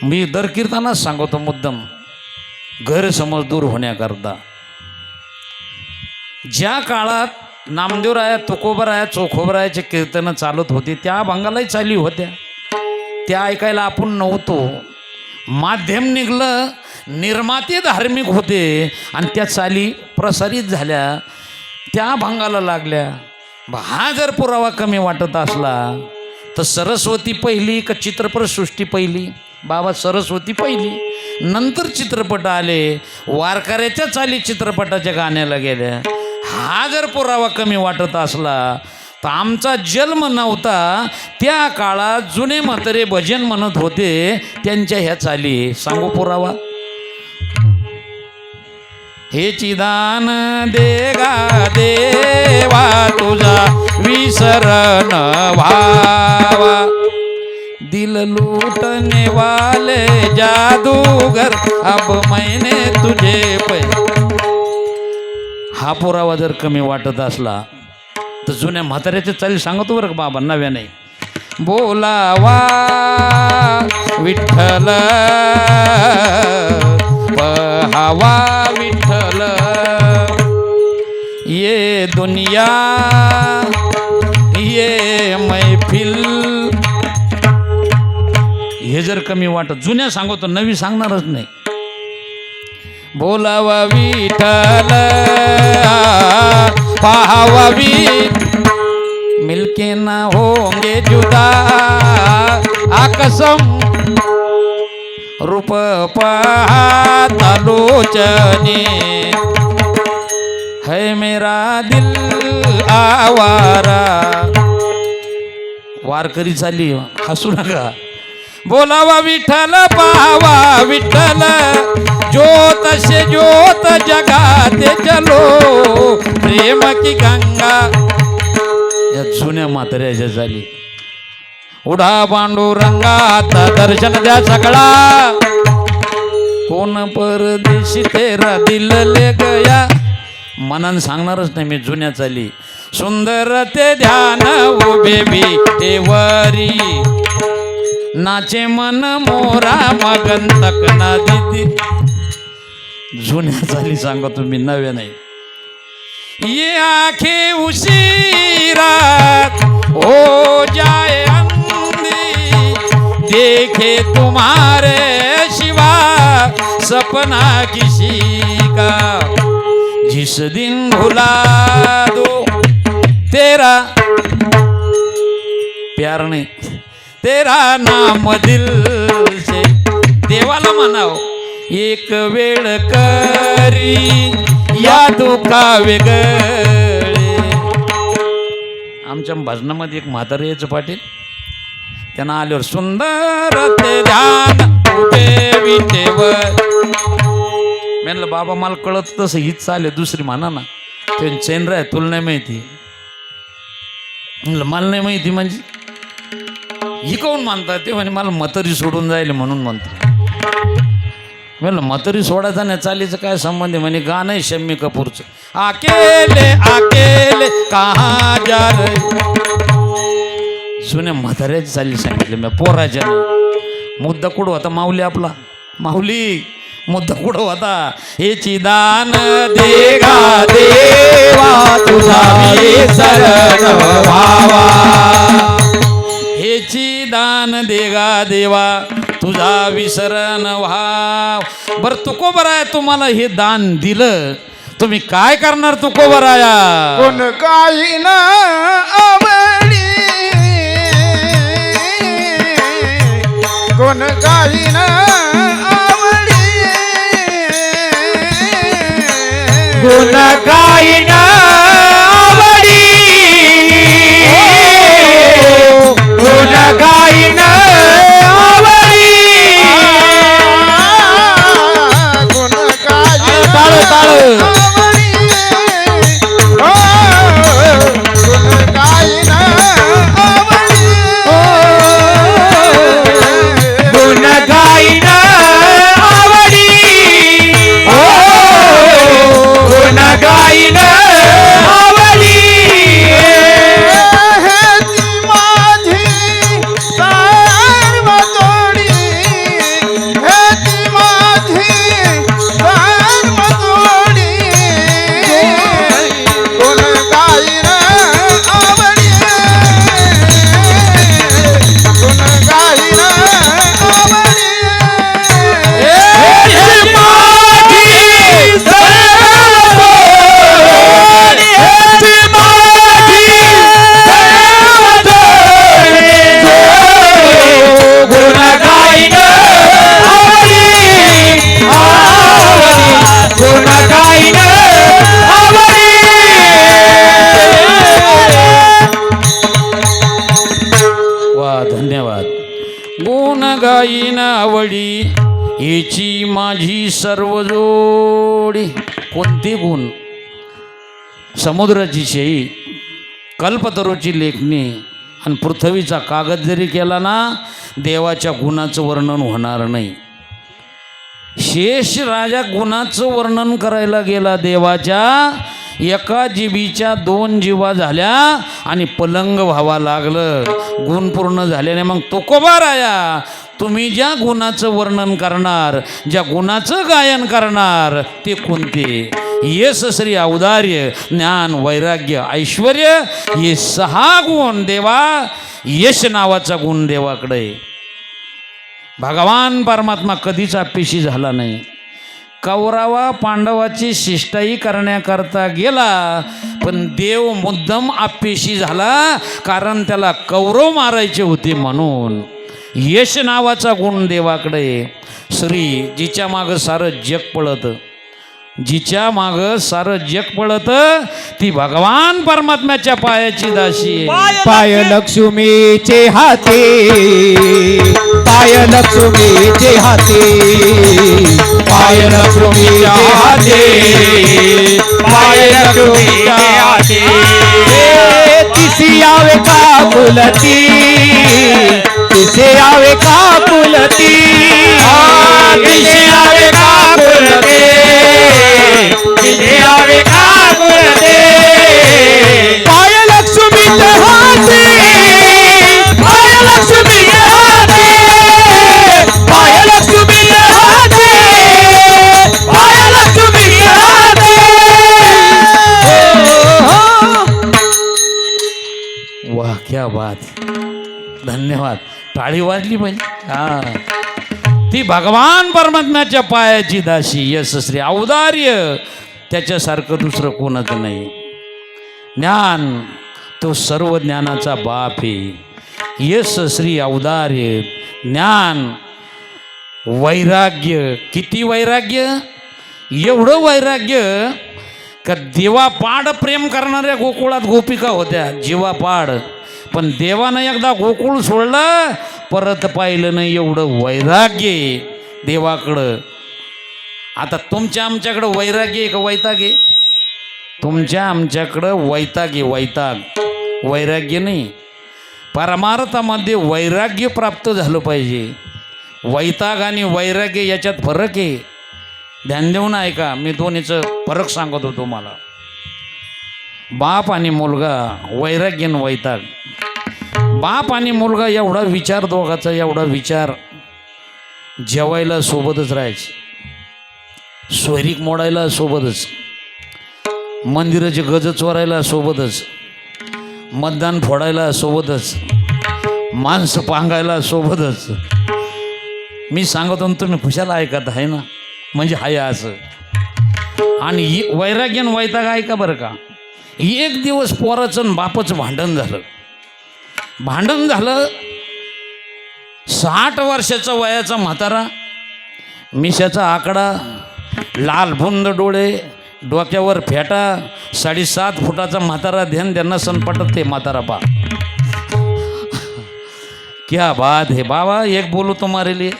मी दर कीर्तनाच सांगतो मुद्दाम गैरसमज दूर होण्याकरता. ज्या काळात नामदेवराया तुकोबराया चोखोबरायाचे कीर्तनं चालत होते त्या भंगालाही चाली होत्या, त्या ऐकायला आपण नव्हतो. माध्यम निघलं, निर्माते धार्मिक होते आणि त्या चाली प्रसारित झाल्या, त्या भंगाला लागल्या. हा जर पुरावा कमी वाटत असला तर सरस्वती पहिली का चित्रपटसृष्टी पहिली? बाबा सरस्वती पहिली, नंतर चित्रपट आले, वारकऱ्याच्या चाली चित्रपटाच्या गाण्याला गेल्या. हा जर पुरावा कमी वाटत असला तर आमचा जन्म नव्हता त्या काळात जुने म्हातारे भजन म्हणत होते त्यांच्या ह्या चाली. सांगू पुरावा. हे चिदान देगा देवा तुझा विसरण भावा. दिल लूटने वाले जादूगर अब मैंने तुझे पे. हा पुरावा जर कमी वाटत असला तर जुन्या म्हाताऱ्याच्या चाली सांगतो बरं का बाबा, नव्या नाही. बोलावा विठ्ठल पहावा विठ्ठल ये दुनिया ये मैफिल. हे जर कमी वाटत, जुन्या सांगतो नवी सांगणारच नाही. बोलावा विठ्ठल पहावा मिलके ना होंगे जुदा आकसम रूप पाहता लोचने है मेरा दिल आवारा. वारकरी चाली हसू नका. बोलावा विठ्ठल पाहावा विठ्ठल ज्योत से ज्योत जगाते चलो प्रेम की गंगा. या जुन्या म्हाताऱ्याच्या झाली. उडा पांडुरंगाचा दर्शन द्या सगळा कोण परदेशी तेरा दिल ले गया. मनान सांगणारच नाही मी जुन्या चाली. सुंदर ते ध्यान उभे विटेवरी नाचे मन मोरा मगन तकना दिदी. जुन्या चाली सांगतो मी, नव्या नाही. ये आंखें उसी रात हो जाए अंधी देखे तुम्हारे सिवा सपना किसी का जिस दिन भुला दो तेरा प्यार नहीं तेरा नाम दिल से. देवाला म्हणाव एक वेळ करी या दुखा वेगळे. आमच्या भजनामध्ये एक म्हातारे यायचं पाटील, त्यांना आल्यावर सुंदर ते ध्यान उभे विटेवर. म्हणलं बाबा मला कळत तसं हीच चालेल, दुसरी म्हणा ना. ते चैन राय तुला नाही माहिती. म्हणलं मला नाही माहिती म्हणजे ही कोण म्हणतात? ते म्हणे मला म्हातारी सोडून जाईल म्हणून म्हणतो. म्हणलं म्हातारी सोडायचा नाही चालीचं काय संबंध आहे? म्हणे गाणं आहे शम्मी कपूरचं, अकेले अकेले कहा जा रे. जुन्या म्हाताऱ्याची चाली सांगितली मी, पोराच्या नाही. मुद्दा कुठं होता? माऊली आपला. माऊली मुद्दा कुठं होता हेची दान दे देगा देवा तुझा विसरण व्हावा हेची दान देगा देवा तुझा विसरण व्हाव. बर तुकोबराया तुम्हाला हे दान दिलं तुम्ही काय करणार तुकोबराया? कोण काही ना आवडी कोण काही ना आवडी गुण काही ना आवडी गुण काही ना आवडी गुण काही टाळ टाळ गुण गाईन आवडी गुण गाईन आवडी ती माझी सर्व जोडी ती माझी सर्व जोडी गुण गाईन आवडी गुण गाईन वा धन्यवाद. गुण गाईन आवडी हेची माझी सर्व जोडी. कोणते गुण? समुद्राची शेळी कल्पतरूची लेखणी आणि पृथ्वीचा कागद जरी केला ना देवाच्या गुणाचं वर्णन होणार नाही. शेष राजा गुणाचं वर्णन करायला गेला देवाच्या एका जीबीच्या 2 जीवा झाल्या आणि पलंग व्हावा लागलं गुण पूर्ण झाल्याने. मग तुकोबाराया तुम्ही ज्या गुणाचं वर्णन करणार ज्या गुणाचं गायन करणार ते कोणते? यश श्री औदार्य ज्ञान वैराग्य ऐश्वर्य हे 6 गुण देवा. यश नावाचा गुण देवाकडे. भगवान परमात्मा कधीच अपेशी झाला नाही. कौरवा पांडवाची शिष्टाई करण्याकरता गेला पण देव मुद्दाम अपेशी झाला कारण त्याला कौरव मारायचे होते म्हणून. यश नावाचा गुण देवाकडे. श्री जिच्या मागं सारं जग पळत जिच्या मागं सारं जग पळत ती भगवान परमात्म्याच्या पायाची दासी आहे. पाय लक्ष्मीचे हाते पाय लक्ष्मीचे हाते पाय लक्ष्मीच्या हाते पाय लक्ष्मीच्या हाते तिसी यावे का फुलती तिसे यावे का फुलती तिसे यावे का फुलते तिसे यावे का फुलते पाय लक्ष्मीचे हाते पाय लक्ष्मीचे हाते पाय लक्ष्मीचे हाते पाय लक्ष्मीचे हाते वाह क्या बात. धन्यवाद. टाळी वाजली पाहिजे. हा ती भगवान परमात्म्याच्या पायाची दासी यशश्री औदार्य त्याच्यासारखं दुसरं कोणाचं नाही. ज्ञान तो सर्व ज्ञानाचा बाप आहे. यशश्री औदार्य ज्ञान वैराग्य. किती वैराग्य? एवढं वैराग्य का देवापाड प्रेम करणाऱ्या गोकुळात गोपिका होत्या जीवापाड. पण देवानं एकदा गोकुळ सोडलं परत पाहिलं नाही. एवढं वैराग्य देवाकडं. आता तुमच्या आमच्याकडं वैराग्य आहे का वैताग आहे? तुमच्या आमच्याकडं वैताग आहे. वैताग वैराग्य नाही. परमार्थामध्ये वैराग्य प्राप्त झालं पाहिजे. वैताग आणि वैराग्य याच्यात फरक आहे. ध्यान देऊन ऐका. मी दोन्हीचं फरक सांगत होतो मला. बाप आणि मुलगा वैराग्य आणि वैताग. बाप आणि मुलगा एवढा विचार दोघाचा एवढा विचार जेवायला सोबतच राहायचे. सोयरीक मोडायला सोबतच, मंदिराचे गज चोरायला सोबतच, मतदान फोडायला सोबतच, माणसं पांगायला सोबतच. मी सांगतो ना, तुम्ही खुशाला ऐकत आहे ना, म्हणजे हाय असं. आणि वैराग्यन वैताग ऐका बरं का. एक दिवस पोराचं आणि बापाचं भांडण झालं. 60 वर्षाचा वयाचा म्हातारा, मिशाचा आकडा, लाल भुंद डोळे, डोक्यावर फेटा, 7.5 फुटाचा म्हातारा. ध्यान त्यांना सनपटत ते म्हातारा पा. क्या बात है बाबा, एक बोलो तुम्हारे लिए,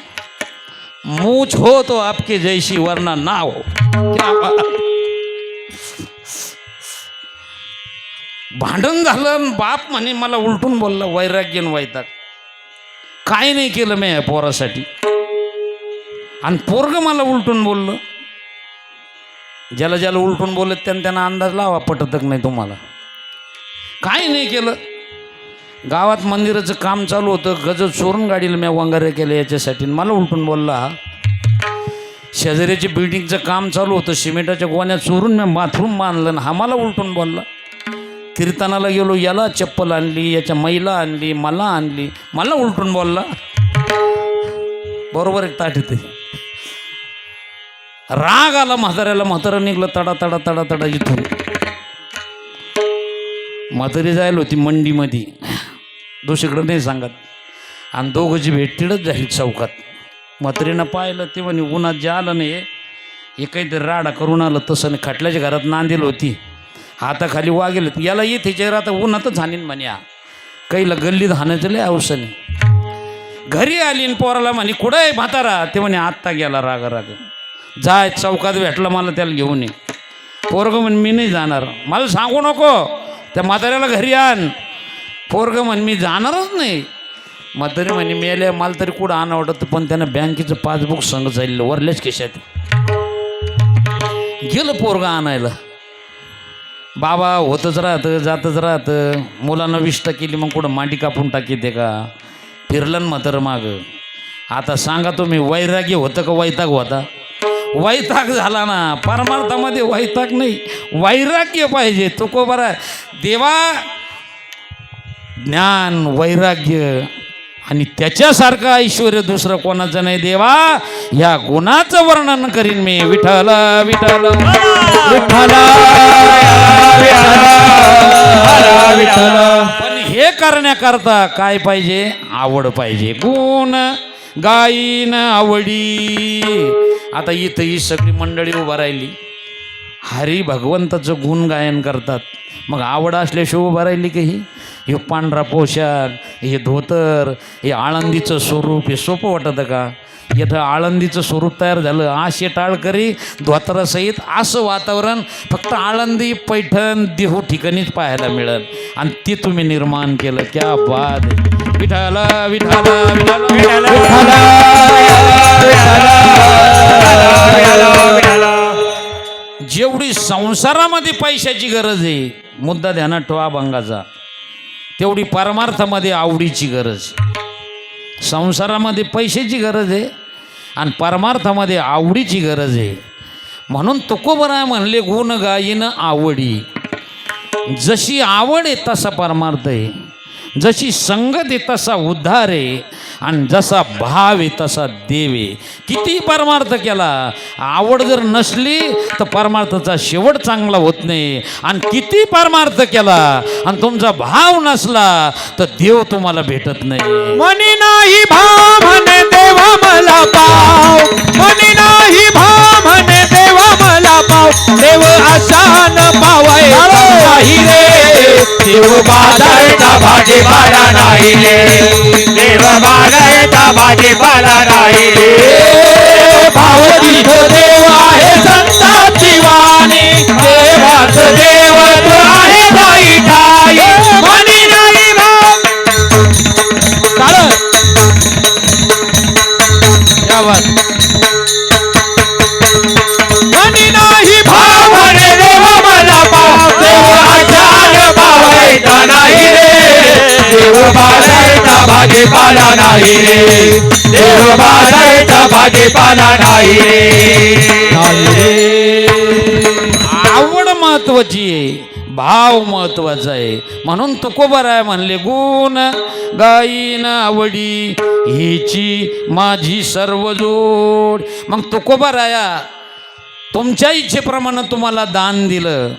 मूछ हो तो आपके जैसी वरना ना हो. क्या बात. भांडण झालं. बाप म्हणे मला उलटून बोलला, वैराग्यन वैताग. काय नाही केलं मी या पोरासाठी, आणि पोरग मला उलटून बोललं. ज्याला उलटून बोलत त्यांना अंदाज लावा, पटतक नाही तुम्हाला. काय नाही केलं. गावात मंदिराचं काम चालू होतं, गज चोरून गाडीला मी वंगारे केले याच्यासाठी, मला उलटून बोलला. शेजाऱ्याची बिल्डिंगचं काम चालू होतं, सिमेंटाच्या गोण्या चोरून मी बाथरूम बांधलं, हा मला उलटून बोलला. कीर्तनाला गेलो, याला चप्पल आणली, याच्या मैला आणली, मला आणली, मला उलटून बोलला. बरोबर एक ताट येते. राग आला म्हाताऱ्याला. म्हातारा निघलं तडा तडा तडा तडा इथून. म्हातारी जायला होती मंडीमध्ये, दुसरीकडं नाही सांगत. आणि दोघंची भेट तिडच झाली चौकात. म्हातारीनं पाहिलं, ते म्हणे उन्हात जे आलं नाही हे काहीतरी राडा करून आलं. तसं नाही, खटल्याच्या घरात नांदेल होती, हाताखाली वागेल, याला येत ह्याच्यावर आता उन्हातच हाणीन म्हणे. काहीला गल्लीत हाणायचं लय औषध. घरी आली आणि पोराला म्हणे कुठं आहे म्हातारा. ते म्हणे आत्ता गेला राग राग. जाय चौकात भेटलं मला, त्याला घेऊन ये. पोरग म्हणे मी नाही जाणार. मला सांगू नको, त्या म्हाताऱ्याला घरी आण. पोरग म्हणे मी जाणारच नाही. म्हातारी म्हणे मेल्या मला तरी कुठं आणा वाटत, पण त्यानं बँकेचं पासबुक संग चाललं वरल्याच खिशात. गेलं पोरग आणायला. बाबा होतच राहतं, जातच राहतं. मुलांना विष्ट केली, मग कुठं मांडी कापून टाकीते का. फिरलं म्हातारं मागं. आता सांगा तुम्ही, वैराग्य होतं का वैताग होता. वैताग झाला ना. परमार्थामध्ये वैताग नाही, वैराग्य पाहिजे. तुकोबरा देवा ज्ञान वैराग्य आणि त्याच्यासारखं ऐश्वर दुसरं कोणाचं नाही. देवा या गुणाचं वर्णन करीन मी. विठ्ठल विठ्ठल विठ्ठल विठ्ठल. पण हे करण्याकरता काय पाहिजे, आवड पाहिजे. गुण गाईन आवडी. आता इथं ही सगळी मंडळी उभा राहिली, हरी भगवंताचं गुण गायन करतात. मग आवड असल्याशिवाय उभा राहिली की हे पांढरा पोशाख, हे धोतर, हे आळंदीचं स्वरूप, हे सोपं वाटतं का. इथं आळंदीचं स्वरूप तयार झालं. आशे टाळकरी धोतरासहित असं वातावरण फक्त आळंदी, पैठण, देहू ठिकाणीच पाहायला मिळेल. आणि ते तुम्ही निर्माण केलं. क्या बात. विठ्ठल विठ्ठल विठ्ठल. जेवढी संसारामध्ये पैशाची गरज आहे, मुद्दा ध्यानात ठेवा अभंगाचा, तेवढी परमार्थामध्ये आवडीची गरज. संसारामध्ये पैशाची गरज आहे आणि परमार्थामध्ये आवडीची गरज आहे. म्हणून तुकोबराय म्हणले गुण गायीन आवडी. जशी आवड आहे तसा परमार्थ आहे, जशी संगत आहे तसा उद्धार आहे, आणि जसा भाव आहे तसा देव आहे. किती परमार्थ केला, आवड जर नसली तर परमार्थाचा शेवट चांगला होत नाही. आणि किती परमार्थ केला आणि तुमचा भाव नसला तर देव तुम्हाला भेटत नाही. मनी नाही भाव म्हणे देवा मला पाव. मनी नाही भाव म्हणे देवा मला पाव. देव अशान पावायचा नाही रे. देव बाजारचा भाजीपाला नाही रे. देव बाजारचा भाजीपाला नाही रे. भाव दिसो देव आहे संताची वाणी. देवाच देवत्व आहे बाई ठाई. मनी नाही भाव. चालत यावर मनी नाही भाव म्हणे देव मला पाव. देव आचार पावायचा नाही रे. देव बाजारचा भाजीपाला नाही रे, देव बाजाराचा भाजीपाला नाही रे, नाही रे. आवड महत्वाची आहे, भाव महत्वाचा आहे. म्हणून तुकोबाराय म्हणले गुण गाईन आवडी हिची माझी सर्व जोड. मग तुकोबाराया तुमच्या इच्छेप्रमाणे तुम्हाला दान दिलं,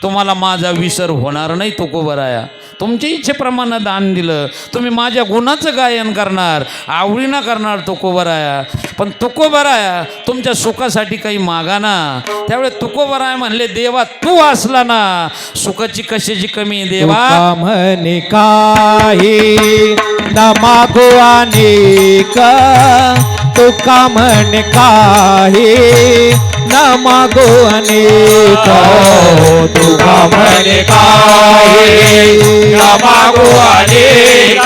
तुम्हाला माझा विसर होणार नाही. तुकोबाराया तुमच्या इच्छेप्रमाणे दान दिलं, तुम्ही माझ्या गुणाचं गायन करणार, आवडीनं करणार तुकोबाराया. पण तुकोबाराया तुमच्या सुखासाठी काही मागा ना. त्यावेळेस तुकोबाराय म्हणले देवा तू असला ना सुखाची कशाची कमी आहे देवा. तुका म्हणे काही न मागो अनेक, तुका म्हणे काही न मागो अनेक, तुका म्हणे काही न मागो अनेक,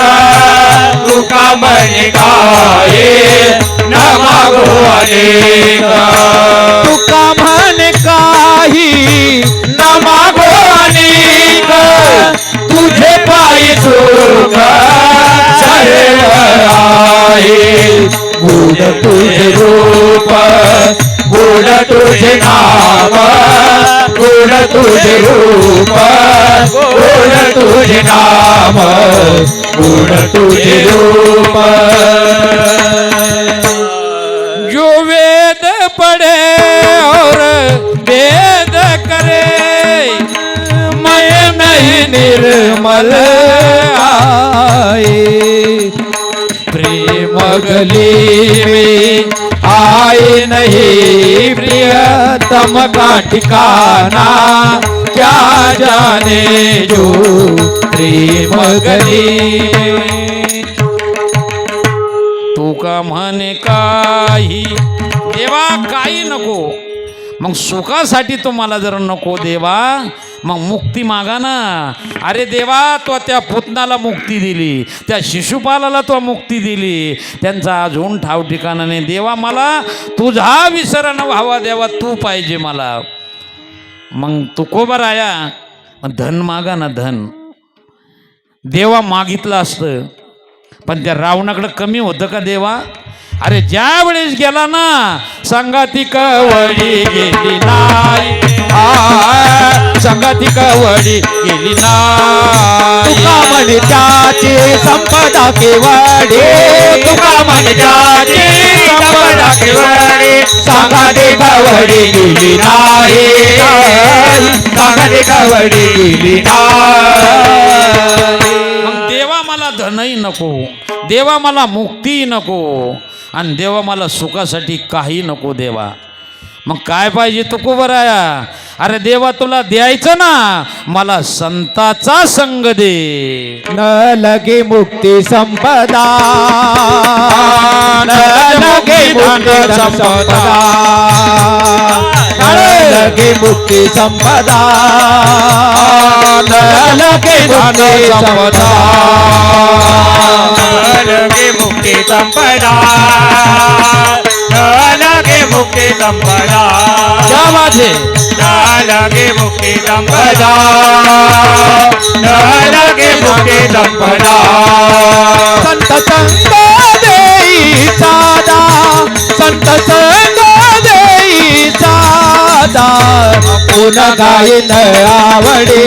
तुका म्हणे काही न मागो अनेक, तुका म्हणे काही न मागो अनेक, तुझे पायी सुख सर्व आहे. गुण तुझे रूप, गुण तुझे नाम, गुण तुझे रूप, गुण तुझे नाम, गुण तुझे रूप. जो वेद पढ़े और वेद करे, मैं नहीं निर्मल आए, प्रेम गली में आए नहीं प्रियतम का ठिकाना, क्या जाने जो प्रेम गली में. तू का म्हणे काही देवा काही नको. मग सुखासाठी तुम्हाला जर नको देवा मग मुक्ती मागा ना. अरे देवा तो त्या पुतनाला मुक्ती दिली, त्या शिशुपालाला तो मुक्ती दिली, त्यांचा अजून ठाव ठिकाणा नाही. देवा मला तुझा विसर न व्हावा देवा, तू पाहिजे मला. मग तुकोबाराया धन मागा ना धन. देवा मागितलं असतं पण त्या रावणाकडे कमी होतं का देवा. अरे ज्या वेळेस गेला ना संगाती कवडी गेली नाही, संगाती कवडी गेली नाही. तुका म्हणे त्याची संपदा केवडी, तुका म्हणे त्याची संपदा केवडी, सांगाते कवडी गेली नाही, सांगाते कवडी गेली नाही. मग देवा मला धनही नको, देवा मला मुक्ती नको, आणि देवा मला सुखासाठी काही नको देवा. मग काय पाहिजे तुकोबाराया. अरे देवा तुला द्यायचं ना मला संताचा संग दे. न लगे मुक्ती संपदा, न लगे मुक्ती संपदा, न लगे मुक्ती संपदा, न लगे मुक्ती संपदा, न लगे मुक्ती संपदा, न लगे मुक्ती संपदा. क्या बात है. न लगे मुक्ती संपदा, न लगे मुक्ती संपदा. संत संग देई सादा, संत संग देई सादा, गुण गायन आवडे,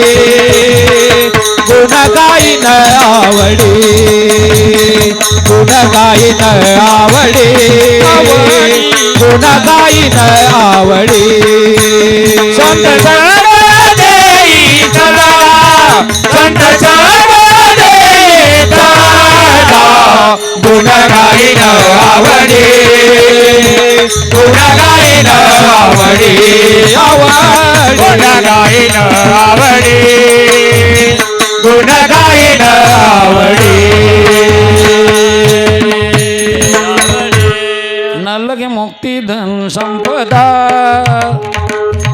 गुण गायन आवडे, गुण गायन आवडे, गुण गायन आवडे. संत संग देई सदा, संत संग देई सदा, गुण गायन आवडे, गुण गायन आवडे, गुण गायन आवडे, गुण गायन आवडे. न लगे मुक्ती धन संपदा,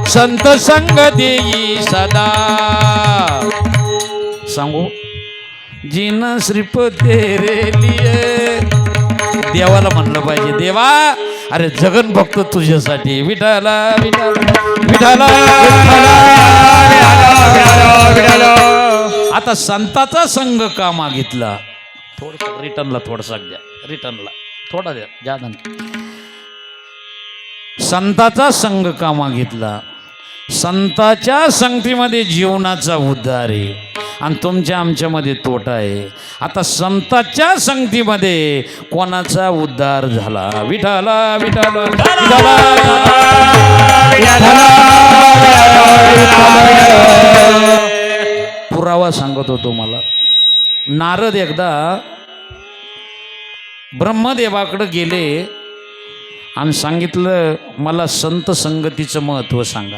संत संग देई सदा. सांगू जिन श्रीप तेरे लिए. देवाला म्हणलं पाहिजे देवा अरे जगन भक्त तुझ्यासाठी. विठाला विठाला विठाला. आता संताचा संघ का मागितला. थोडं रिटर्नला थोडसा द्या, रिटर्नला थोडा द्या, जादा नाही. संताचा संघ का मागितला? संताच्या संगतीमध्ये जीवनाचा उद्धार आहे आणि तुमच्या आमच्यामध्ये तोटा आहे. आता संताच्या संगतीमध्ये कोणाचा उद्धार झाला? विठाला विठाला विठाला. पुरावा सांगतो तुम्हाला. नारद एकदा ब्रह्मदेवाकडे गेले आणि सांगितलं मला संत संगतीचं महत्त्व सांगा.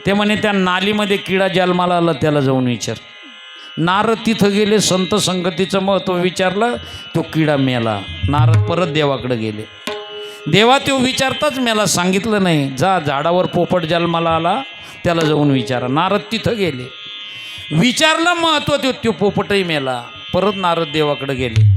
ते म्हणे त्या नालीमध्ये किडा जन्माला आला त्याला जाऊन विचार. नारद तिथं गेले, संत संगतीचं महत्त्व विचारलं, तो किडा मेला. नारद परत देवाकडे गेले. देवा तो विचारताच मेला, सांगितलं नाही. जा झाडावर पोपट जन्माला आला त्याला जाऊन विचारा. नारद तिथं गेले, विचारलं महत्त्व, तो पोपटही मेला. परत नारद देवाकडे गेले.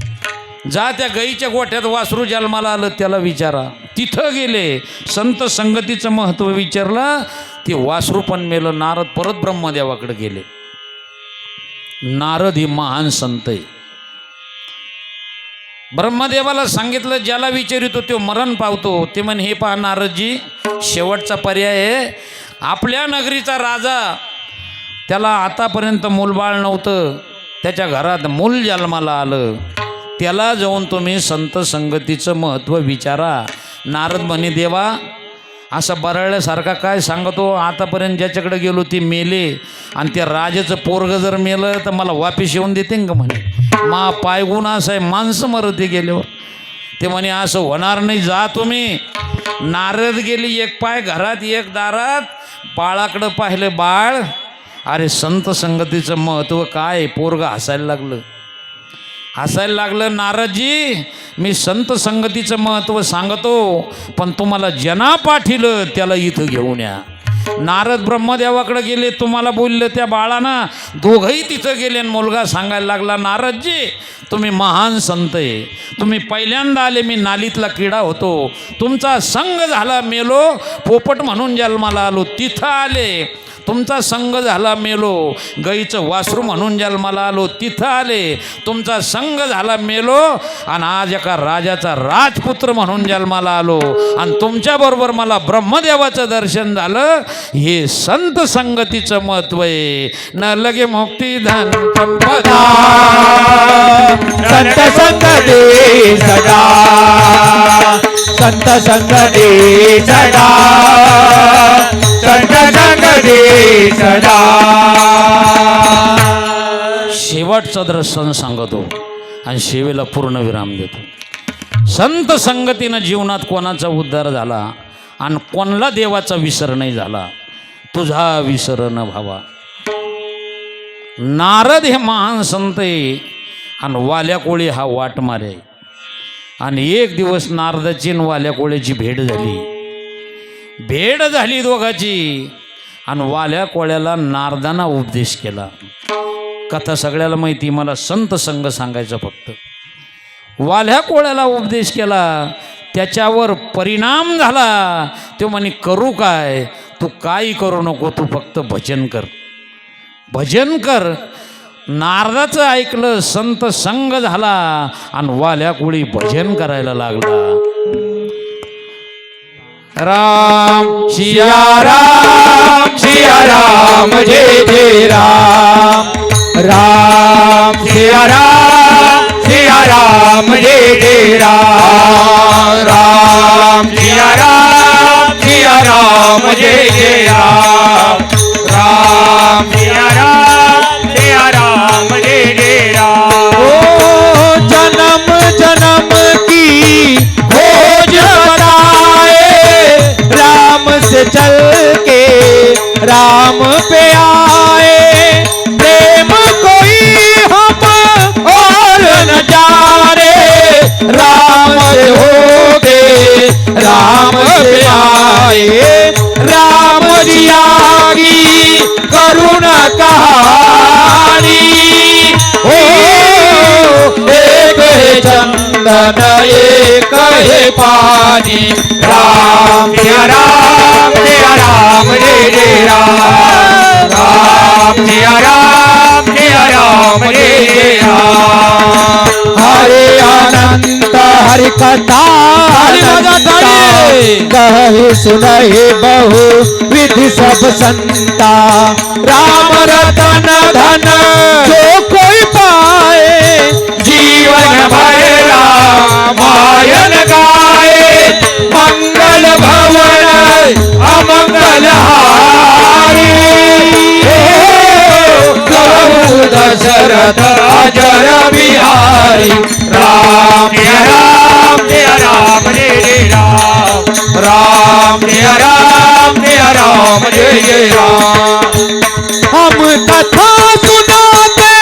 जा त्या गाईच्या गोठ्यात वासरू जन्माला आलं त्याला विचारा. तिथं गेले, संत संगतीचं महत्त्व विचारलं, ते वासरू पण मेलं. नारद परत ब्रह्मदेवाकडे गेले. नारद ही महान संत आहे. ब्रह्मदेवाला सांगितलं ज्याला विचारितो तो मरण पावतो. ते म्हणे हे पहा नारदजी, शेवटचा पर्याय आहे. आपल्या नगरीचा राजा, त्याला आतापर्यंत मूलबाळ नव्हतं, त्याच्या घरात मूल जन्माला आलं, त्याला जाऊन तुम्ही संत संगतीचं महत्त्व विचारा. नारद म्हणे देवा असं बरळल्यासारखा काय सांगतो? आतापर्यंत ज्याच्याकडे गेलो ती मेले आणि त्या राजाचं पोरगं जर मेलं तर मला वापिस येऊन देते का? म्हणे मा पायगुण असं आहे, माणसं मरते गेल्यावर. ते म्हणे असं होणार नाही, जा तुम्ही. नारद गेली, एक पाय घरात एक दारात. बाळाकडं पाहिलं, बाळ अरे संत संगतीचं महत्त्व काय? पोरगं हसायला लागलं. नारदजी मी संत संगतीचं महत्त्व सांगतो, पण तुम्हाला जना पाठिलं त्याला इथं घेऊन या. नारद ब्रह्मदेवाकडे गेले, तुम्हाला बोलले त्या बाळानं. दोघंही तिथं गेले आणि मुलगा सांगायला लागला नारदजी तुम्ही महान संत आहे, तुम्ही पहिल्यांदा आले, मी नालीतला किडा होतो, तुमचा संग झाला मेलो, पोपट म्हणून जन्माला आलो, तिथं आले. तुमचा संग झाला मेलो, गाईचं वासरू म्हणून जन्माला आलो, तिथं आले. तुमचा संग झाला मेलो आणि आज एका राजाचा राजपुत्र म्हणून जन्माला आलो आणि तुमच्याबरोबर मला ब्रह्मदेवाचं दर्शन झालं. हे संत संगतीचं महत्त्व आहे. न लगे मुक्ती धन संपदा, संत संगती सदा, संत संगती सदा, संत संगती सदा. शेवटचं दर्शन सांगतो आणि शेवेला पूर्ण विराम देतो. संत संगतीनं जीवनात कोणाचा उद्धार झाला आणि कोणाला देवाचा विसर नाही झाला. तुझा विसर न भावा. नारद हे महान संत आहे आणि वाल्या कोळी हा वाट मारे. आणि एक दिवस नारदाची आणि वाल्या कोळीची भेट झाली दोघाची. आणि वाल्या कोळ्याला नारदाना उपदेश केला. कथा सगळ्याला माहिती, मला संत संग सांगायचं फक्त. वाल्या कोळ्याला उपदेश केला, त्याच्यावर परिणाम झाला. तो म्हणे करू काय? तू काही करू नको, तू फक्त भजन कर, भजन कर. नारदाचं ऐकलं, संत संग झाला आणि वाल्या कोळी भजन करायला लागला. राम सिया राम, सिया राम जय जय राम. राम सिया राम, सिया राम जय जय राम. राम सिया राम, सिया राम जय जय राम. राम सिया राम, सिया राम जय जय राम. ओ जन्म जन्म की खोज राम से चल के राम पे आए. प्रेम कोई हम और न जाने, राम से होके राम से आए. राम जिया की करुणा कहानी, ओ एक है चंदन एक है पानी. राम सिया राम, सिया राम जय जय राम. राम सिया राम, सिया राम जय जय राम. कथा कहे सुनहि बहु विधि सब संता राम रतन धन जो कोई पाए जीवन भर रामायण गाए मंगल भवन अमंगल हारी प्रभु दशरथ अजर बिहारी राम जय राम जय राम जय राम राम जय राम जय राम जय जय राम हम कथा सुनाते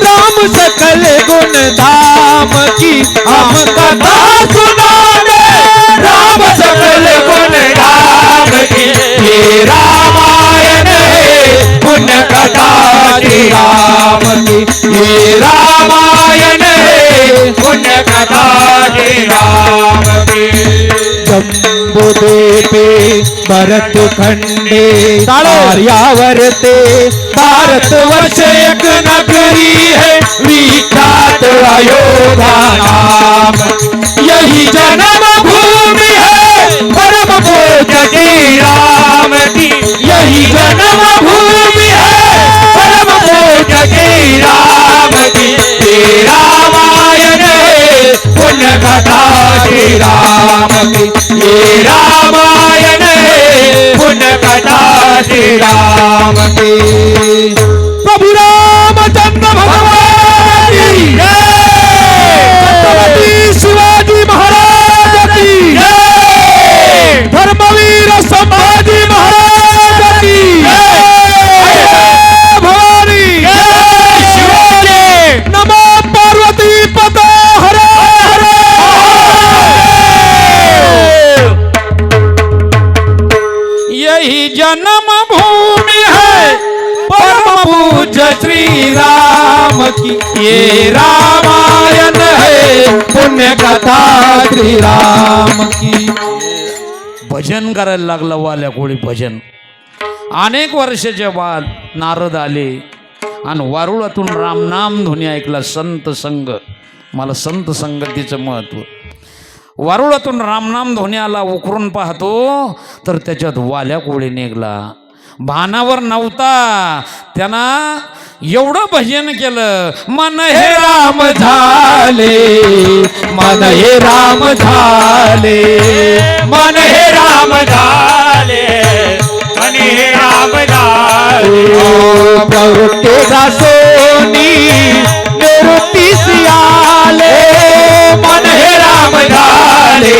राम सकल गुण धाम की हम कथा सुनाते राम सकल गुण धाम की ये रामायण है पुण्य कथा श्री राम की ये रामायण है पुण्य कथा श्री राम की जम्बुद्वीपे भरत खंडे आर्यावर्ते भारतवर्ष एक नगरी है विख्यात अयोध्या नाम यही जन्म भूमि है परम पूज्य श्री राम की यही जन्म भूमि है परम पूज्य श्री राम की श्री रामायण है पुण्य कथा श्री राम की ये रामायण है पुण्य कथा श्री राम की प्रभु रामचंद्र भगवान की छत्रपति शिवाजी महाराज की धर्मवीर संभाजी महाराज की भवानी नमो पार्वती पते हरे यही जन्म भूमि है परम पूज्य श्री राम की ये रामायण है पुण्य कथा श्री राम की भजन करायला लागला वाल्या कोळी भजन. अनेक वर्षाच्या बाद नारद आले आणि वारुळातून रामनाम ध्वनी ऐकला. संत संग, मला संत संगतीचं महत्व. वारुळातून रामनाम ध्वनी आला, उकरून पाहतो तर त्याच्यात वाल्या कोळी निघला. भानावर नव्हता, त्यानं एवढं भजन केलं, मन हे राम झाले मन हे राम झाले मन हे राम झाले मन हे राम झाले प्रवृत्ते दासोनी निवृत्ती सियाले मन हे राम झाले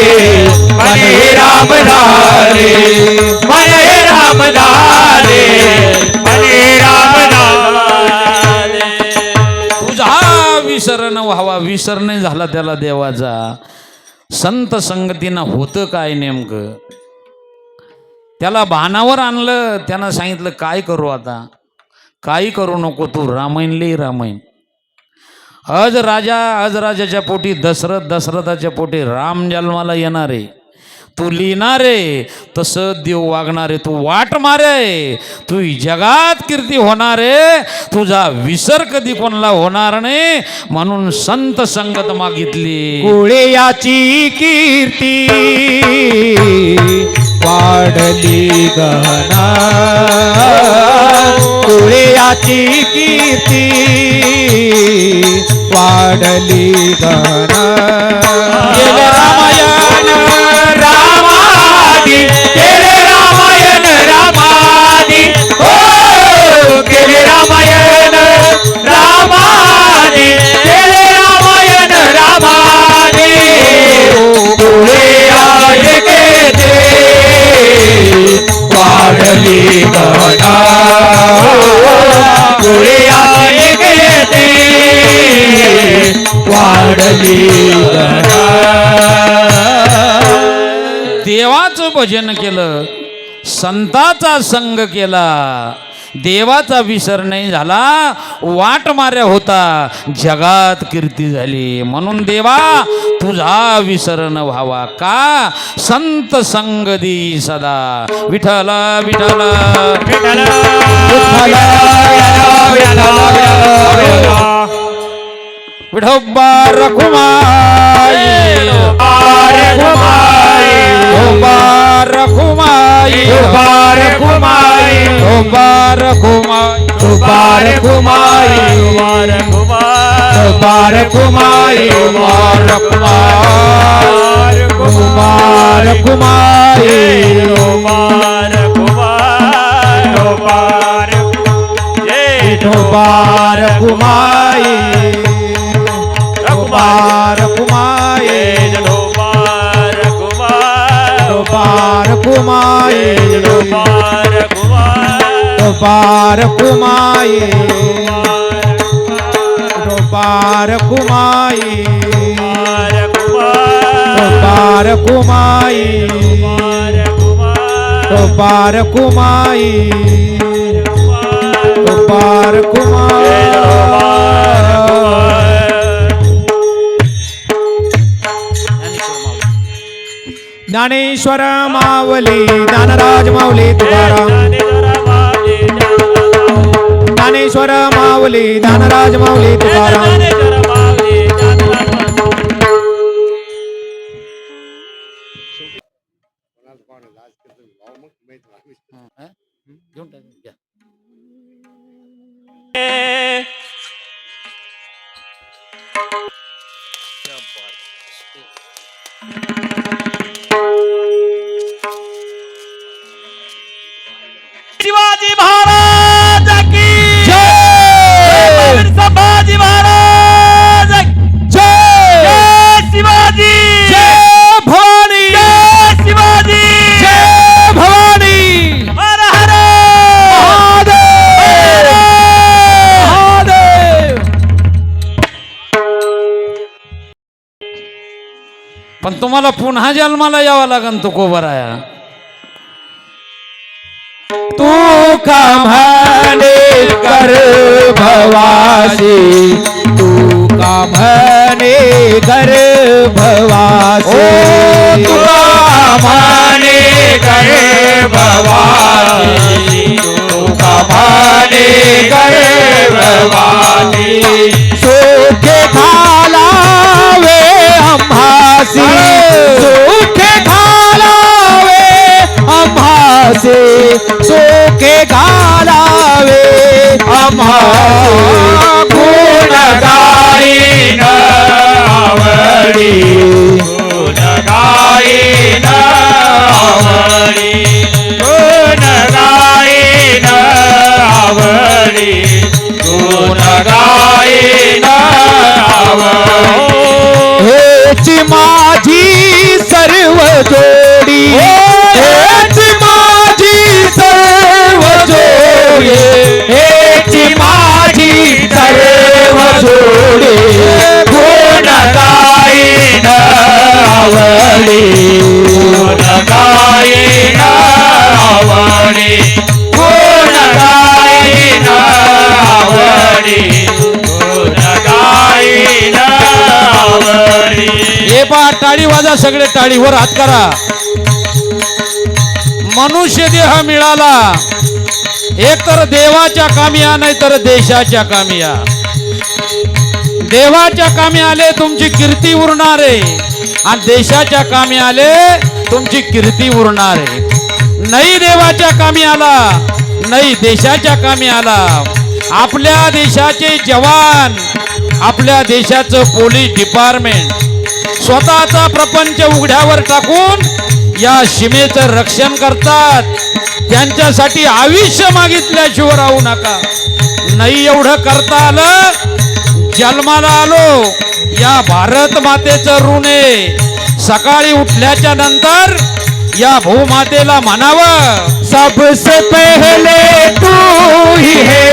मन हे राम झाले मन हे राम झाले मन हे राम झाले तुझा विसर न व्हावा. विसर नाही झाला त्याला देवाचा. संत संगतीनं होतं काय नेमकं, त्याला भानावर आणलं. त्यानं सांगितलं काय करू आता, काही करू नको, तू रामायण लिही रामायण. अजराजाच्या पोटी दशरथाच्या पोटी राम जन्माला येणारे, तू लिहिणारे तसं देव वागणारे, तू वाट मारे, तू जगात कीर्ती होणारे, तुझा विसर कधी कोणाला होणार नाही. म्हणून संत संगत मागितली. कुळे याची कीर्ती वाढली गहना कुळे याची कीर्ती वाढली गहना गेले रामायण रामादी गेले रामायण रामादी हो गेले रामायण रामादी गेले रामायण रामादी कुळे आले के वाढली गहना कुळे आले के वाढली गहना. देवाचं भजन केलं, संताचा संग केला, देवाचा विसर नाही झाला, वाट माऱ्या होता, जगात कीर्ती झाली. म्हणून देवा तुझा विसर न व्हावा, का संत संग दी सदा. विठ्ठल विठ्ठल विठ्ठल विठोबा रखुमाई विठोबा रखुमाई विठोबा रखुमाई ज्ञानेश्वर माऊली ज्ञानराज माऊली तुकाराम ज्ञानेश्वर माऊली ज्ञानराज माऊली तुकाराम घेऊन टाक, घ्या. शिवाजी महाराज की जय, संभाजी महाराज की जय, शिवाजी जय भवानी जय, शिवाजी जय भवानी हर हर महादेव महादेव पण तुम्हाला पुन्हा जन्माला यावं लागन तुकोबराया. तू का म्हणे गर्भवासी तू का म्हणे गर्भवासी तू का म्हणे गर्भवासी तू का म्हणे गर्भवासी सुखे घालावे आम्हासी सुखे घालावे आम्हासी सुखे घालावे आम्हासी गुण गाईन आवडी गुण गाईन आवडी गुण गाईन आवडी गुण गाईन आवडी हेची माझी सर्व जोडी हेची माझी सर्व जोडी हेची माझी सर्व जोडी गुण गाईन आवडी गुण गाईन आवडी गुण गाईन आवडी गुण गाईन आवडी. हे पहा, टाळी वाजा सगळे, टाळीवर हात करा. मनुष्य देह मिळाला एक तर देवाच्या कामी या, नाही तर देशाच्या कामी या. देवाच्या कामी आले तुमची कीर्ती उरणार आहे आणि देशाच्या कामी आले तुमची कीर्ती उरणार आहे. नाही देवाच्या कामी आला, नाही देशाच्या कामी आला. आपल्या देशाचे जवान, आपल्या देशाचं पोलीस डिपार्टमेंट स्वतःचा प्रपंच उघड्यावर टाकून या सीमेचं रक्षण करतात. त्यांच्यासाठी आयुष्य मागितल्याशिवाय राहू नका. नाही एवढं करता आलं, जन्माला आलो या भारत मातेचं ऋण आहे. सकाळी उठल्याच्या नंतर या भूमातेला म्हणावं, सबसे पहले तू ही है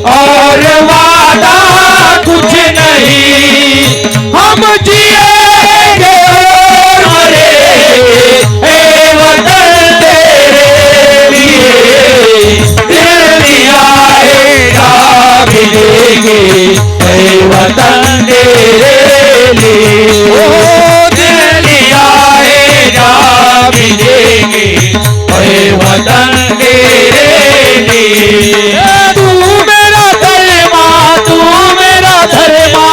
और वादा कुछ नहीं हम जिएंगे और मरेंगे ए वतन तेरे लिए दिल दिया है जा भी देंगे ए वतन तेरे लिए ओ दिल दिया है जा भी देंगे ए वतन तेरे लिए. तू मेरा धर्मा, तू मेरा धर्मा,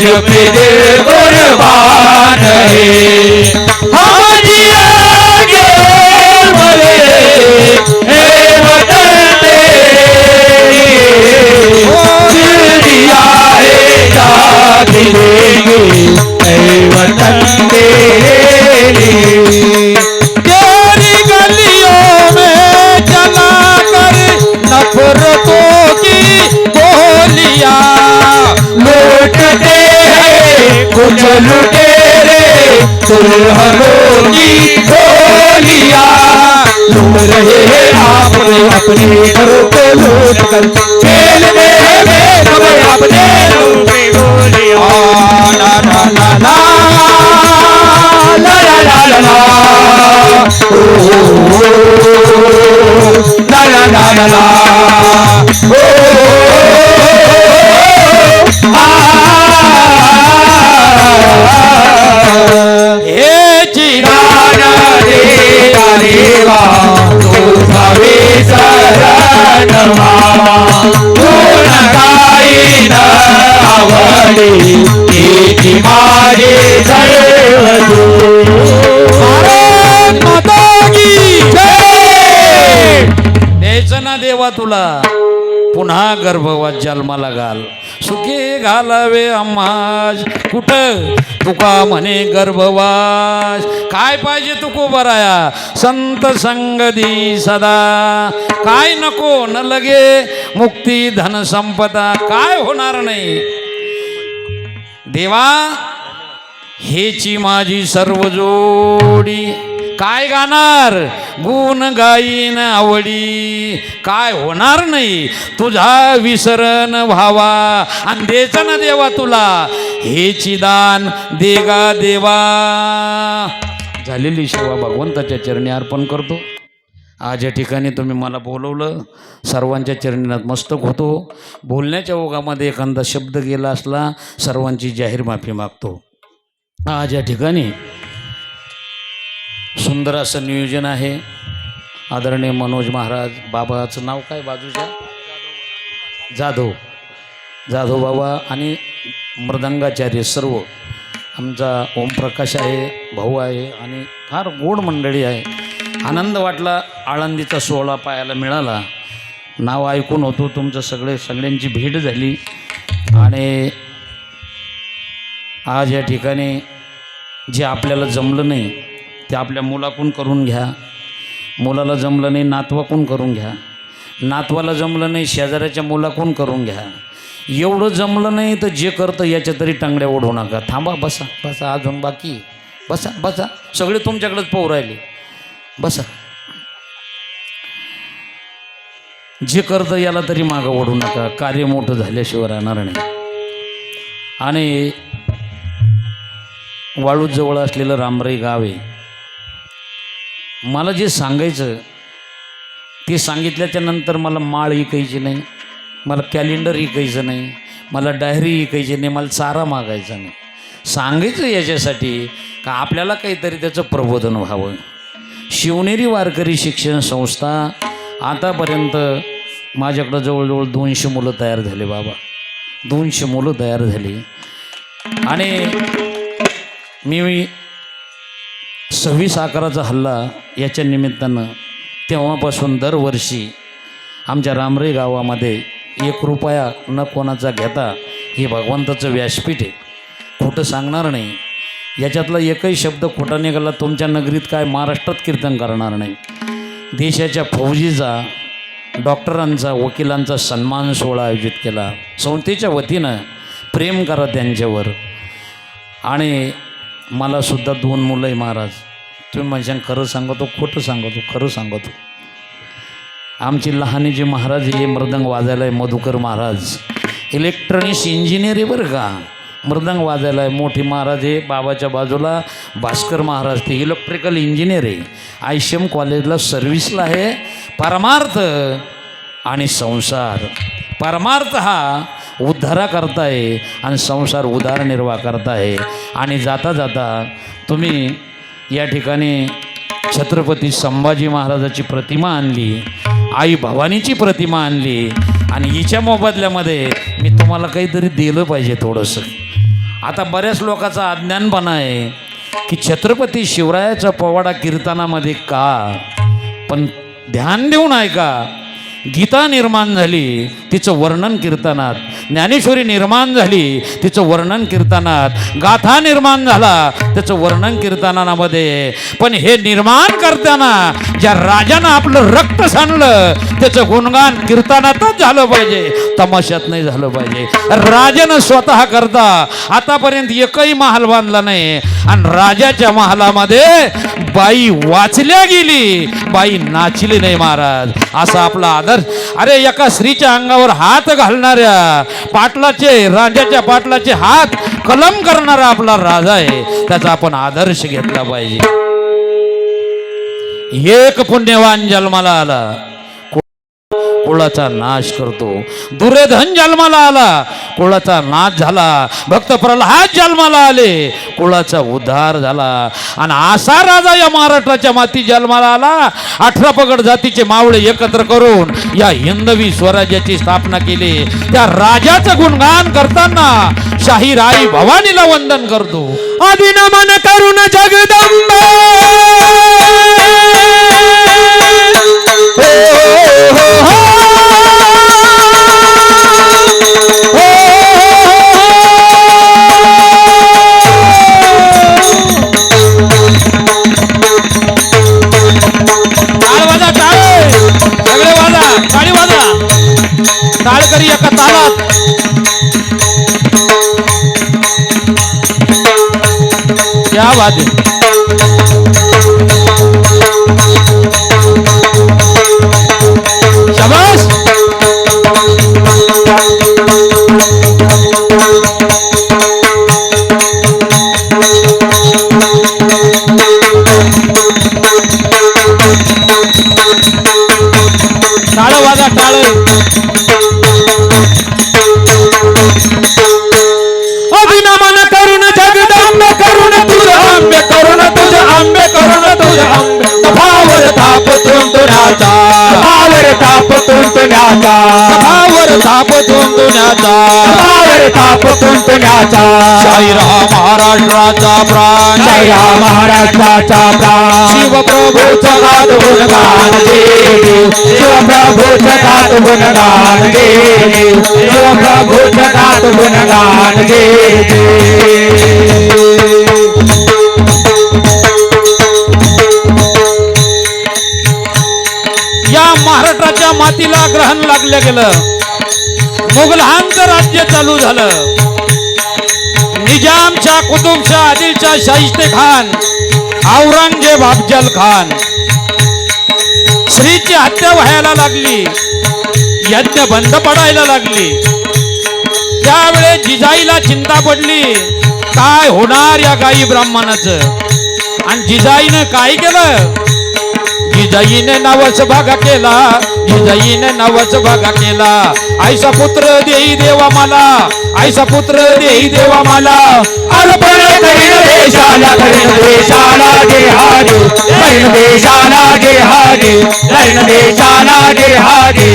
मुझ पे दिल कुर्बान है हम जिएंगे मरे ए वतन तेरी दिल दिया है जाति देंगे ए वतन तेरी तेरी गलियों में चला कर नफरतों की गोलियां लूटते हैं कुछ लुटेरे दुल्हनों की गोलियां लूट रहे हैं आपने अपने घरों को लूट कर खेल में है बेखबर अपने घरों पे गोलियां ला ला ला ला ला ला ला ला ओ ला ला ला ला ला हे चिराना देवा देवा तुझा विसरण मामा पूर्ण काही न आवडे इति माझे सर्व भारत माता की जय द्यायचं ना देवा तुला पुन्हा गर्भवात जन्माला घाल सुखी घालावे आम्हाज कुठं तुका म्हणे गर्भवास काय पाहिजे तुको बराया संत संगदी सदा काय नको न लगे मुक्ती धन संपदा काय होणार नाही देवा हेची माझी सर्व जोडी काय गाणार गुण गाईन आवडी काय होणार नाही तुझा विसरण व्हावा आणि द्यायचं ना देवा तुला हेची दान देगा देवा झालेली सेवा भगवंताच्या चरणी अर्पण करतो आज या ठिकाणी तुम्ही मला बोलवलं सर्वांच्या चरणी नतमस्तक होतो बोलण्याच्या ओघामध्ये एखादा शब्द गेला असला सर्वांची जाहीर माफी मागतो आज या ठिकाणी सुंदर असं नियोजन आहे आदरणीय मनोज महाराज बाबाचं नाव काय बाजूच्या जाधव बाबा आणि मृदंगाचार्य सर्व आमचा ओमप्रकाश आहे भाऊ आहे आणि फार गोड मंडळी आहे आनंद वाटला आळंदीचा सोहळा पाहायला मिळाला नाव ऐकून होतो तुमचं सगळ्यांची भेट झाली आणि आज या ठिकाणी जे आपल्याला जमलं नाही ते आपल्या मुलाकडून करून घ्या मुलाला जमलं नाही नातवाकडून करून घ्या नातवाला जमलं नाही शेजाऱ्याच्या मुलाकडून करून घ्या एवढं जमलं नाही तर जे करतं याच्या तरी टांगड्या ओढू नका थांबा बसा बसा अजून बाकी बसा बसा सगळे तुमच्याकडेच पाहू राहिले बसा जे करतं याला तरी मागं ओढू नका कार्य मोठं झाल्याशिवाय राहणार नाही आणि वाळूज जवळ असलेलं रामराई गाव आहे मला जे सांगायचं ते सांगितल्याच्या नंतर मला माळ इकायची नाही मला कॅलेंडर इकायचं नाही मला डायरी इकायची नाही मला चारा मागायचा नाही सांगायचं याच्यासाठी का आपल्याला काहीतरी त्याचं प्रबोधन व्हावं शिवनेरी वारकरी शिक्षण संस्था आतापर्यंत माझ्याकडं जवळजवळ 200 मुलं तयार झाले बाबा 200 मुलं तयार झाली आणि मी 26/11चा हल्ला याच्या निमित्तानं तेव्हापासून दरवर्षी आमच्या रामराई गावामध्ये 1 रुपया न कोणाचा घेता हे भगवंताचं व्यासपीठ आहे खोटं सांगणार नाही याच्यातला एकही शब्द खोटा निघाला तुमच्या नगरीत काय महाराष्ट्रात कीर्तन करणार नाही देशाच्या फौजीचा डॉक्टरांचा वकिलांचा सन्मान सोहळा आयोजित केला संस्थेच्या वतीनं प्रेम करा त्यांच्यावर आणि मला सुद्धा 2 मुलं आहे महाराज तुम्ही माझ्या खरं सांगतो खोटं सांगतो खरं सांगतो आमची लहानी जे महाराज हे मृदंग वाजायला आहे मधुकर महाराज इलेक्ट्रॉनिक्स इंजिनियर आहे बरं का मृदंग वाजायला आहे मोठी महाराज आहे बाबाच्या बाजूला भास्कर महाराज ते इलेक्ट्रिकल इंजिनियर आहे आयशम कॉलेजला सर्व्हिसला आहे परमार्थ आणि संसार परमार्थ हा उद्धारा करताय आणि संसार उदारनिर्वाह करताय आणि जाता जाता तुम्ही या ठिकाणी छत्रपती संभाजी महाराजाची प्रतिमा आणली आई भवानीची प्रतिमा आणली आणि हिच्या मोबदल्यामध्ये मी तुम्हाला काहीतरी दिलं पाहिजे थोडंसं आता बऱ्याच लोकांचा अज्ञानपणा आहे की छत्रपती शिवरायाच्या पोवाडा कीर्तनामध्ये का, पण ध्यान देऊन ऐका. गीता निर्माण झाली तिचं वर्णन कीर्तनात, ज्ञानेश्वरी निर्माण झाली तिचं वर्णन कीर्तनात, गाथा निर्माण झाला त्याचं वर्णन कीर्तनामध्ये. पण हे निर्माण करताना ज्या राजानं आपलं रक्त सांडलं त्याचं गुणगान कीर्तनातच झालं पाहिजे, तमाशात नाही झालं पाहिजे. राजानं स्वतः करता आतापर्यंत एकही महाल बांधला नाही आणि राजाच्या महालामध्ये बाई वाचल्या गेली, बाई नाचली नाही महाराज. असा आपला आदर्श. अरे एका स्त्रीच्या अंगावर हात घालणाऱ्या पाटलाचे, राजाच्या पाटलाचे हात कलम करणारा आपला राजा आहे, त्याचा आपण आदर्श घेतला पाहिजे. एक पुण्यवान जन्माला आला, कुळाचा नाश करतो. दुर्योधन जन्माला आला, कुळाचा नाश झाला. भक्त प्रल्हाद जन्माला आले, कुळाचा उद्धार झाला. आणि असा राजा या महाराष्ट्राच्या माती जन्माला आला. 18 पगड जातीचे मावळे एकत्र करून या हिंदवी स्वराज्याची स्थापना केली. त्या राजाचं गुणगान करताना शाहीर आई भवानीला वंदन करतो. आदिनमन करुण जगदंबे टाळकरी एका तालात. क्या बात है. शाबाश. टाळ वाजा, टाळ. अभिनमन करुण जगदंबे करुण तुझ आंबे करुण तुझ आंबे करुण तुझ आंबे भावर ताप तुंतुण्याचा भावर ताप तुंतुण्याचा भावर ताप तुंतुण्याचा भावर ताप तुंतुण्याचा शाहीरा महाराष्ट्राचा प्राण जया महाराष्ट्राचा प्राण शिवप्रभूचा गात गुणगान देव शिवप्रभूचा गात गुणगान देव शिवप्रभूचा गात गुणगान देव. या महाराष्ट्राच्या मातीला ग्रहण लागलं गेलं. मुघलांचं राज्य चालू झालं. निजामच्या, कुतुबशाह, आदिलशाह, शाहिस्ते खान, औरंगजेब, अफजल खान. स्त्रीची हत्या व्हायला लागली, यज्ञ बंद पडायला लागली. त्यावेळेस जिजाईला चिंता पडली, काय होणार या गाई ब्राह्मणाचं. आणि जिजाईनं काय केलं, जिजाईने नवस भागा केला, जिजाईने नवस भागा केला. ऐसा पुत्र देई देवा मला, ऐसा पुत्र देई देवा मला. अर्पण करीन देशाला करीन देशाला गे हागे करीन देशाला गे हागे करीन देशाला गे हागे.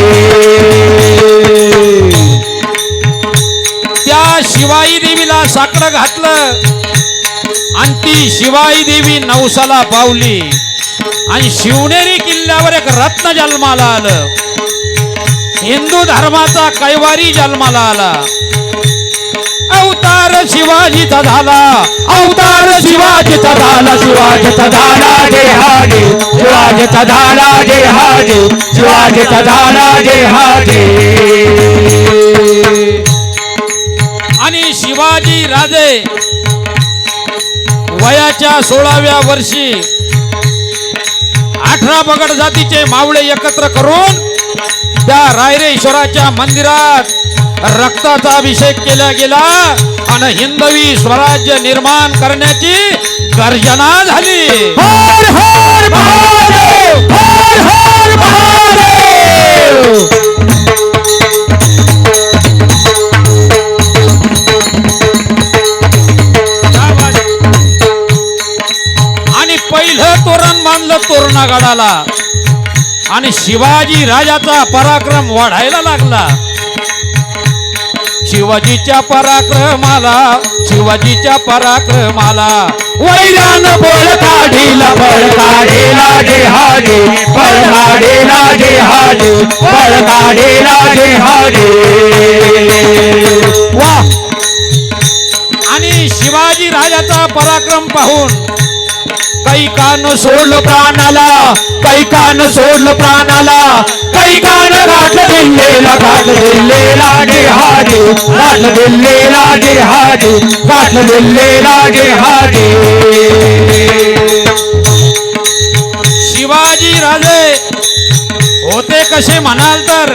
त्या शिवाई देवीला साकडं घातलं आणि ती शिवाई देवी नवसाला पावली. आणि शिवनेरी किल्ल्यावर एक रत्न जन्माला आलं. हिंदू धर्माचा कैवारी जन्माला आला. अवतार शिवाजीचा झाला, अवतार शिवाजीचा झाला शिवाजीचा झाला गे हागे शिवाजीचा झाला गे हागे शिवाजीचा झाला गे हागे. आणि शिवाजी राजे वयाच्या 16व्या वर्षी 18 पगड जातीचे मावळे एकत्र करून त्या रायरेश्वराच्या मंदिरात रक्ताचा अभिषेक केला गेला आणि हिंदवी स्वराज्य निर्माण करण्याची गर्जना झाली. हर हर महादेव हर हर महादेव. आणि पहिलं तोरण बांधलं तोरणागडाला आणि शिवाजी राजाचा पराक्रम वाढायला लागला. शिवाजीच्या पराक्रमाला शिवाजीच्या पराक्रमाला वैरान बळ काढीला बळ काढेला जेहाजे बळ काढेला जेहाजे बळ काढेला जेहाजे वा. आणि शिवाजी राजाचा पराक्रम पाहून कैकानं सोडलं प्राणाला कैकानं सोडलं प्राणाला कैकानं गाठलं दिल्लीला गाठलं दिल्लीला जेहाजे गाठलं दिल्लीला जेहाजे गाठलं दिल्लीला जेहाजे. शिवाजी राजे होते कसे म्हणाल तर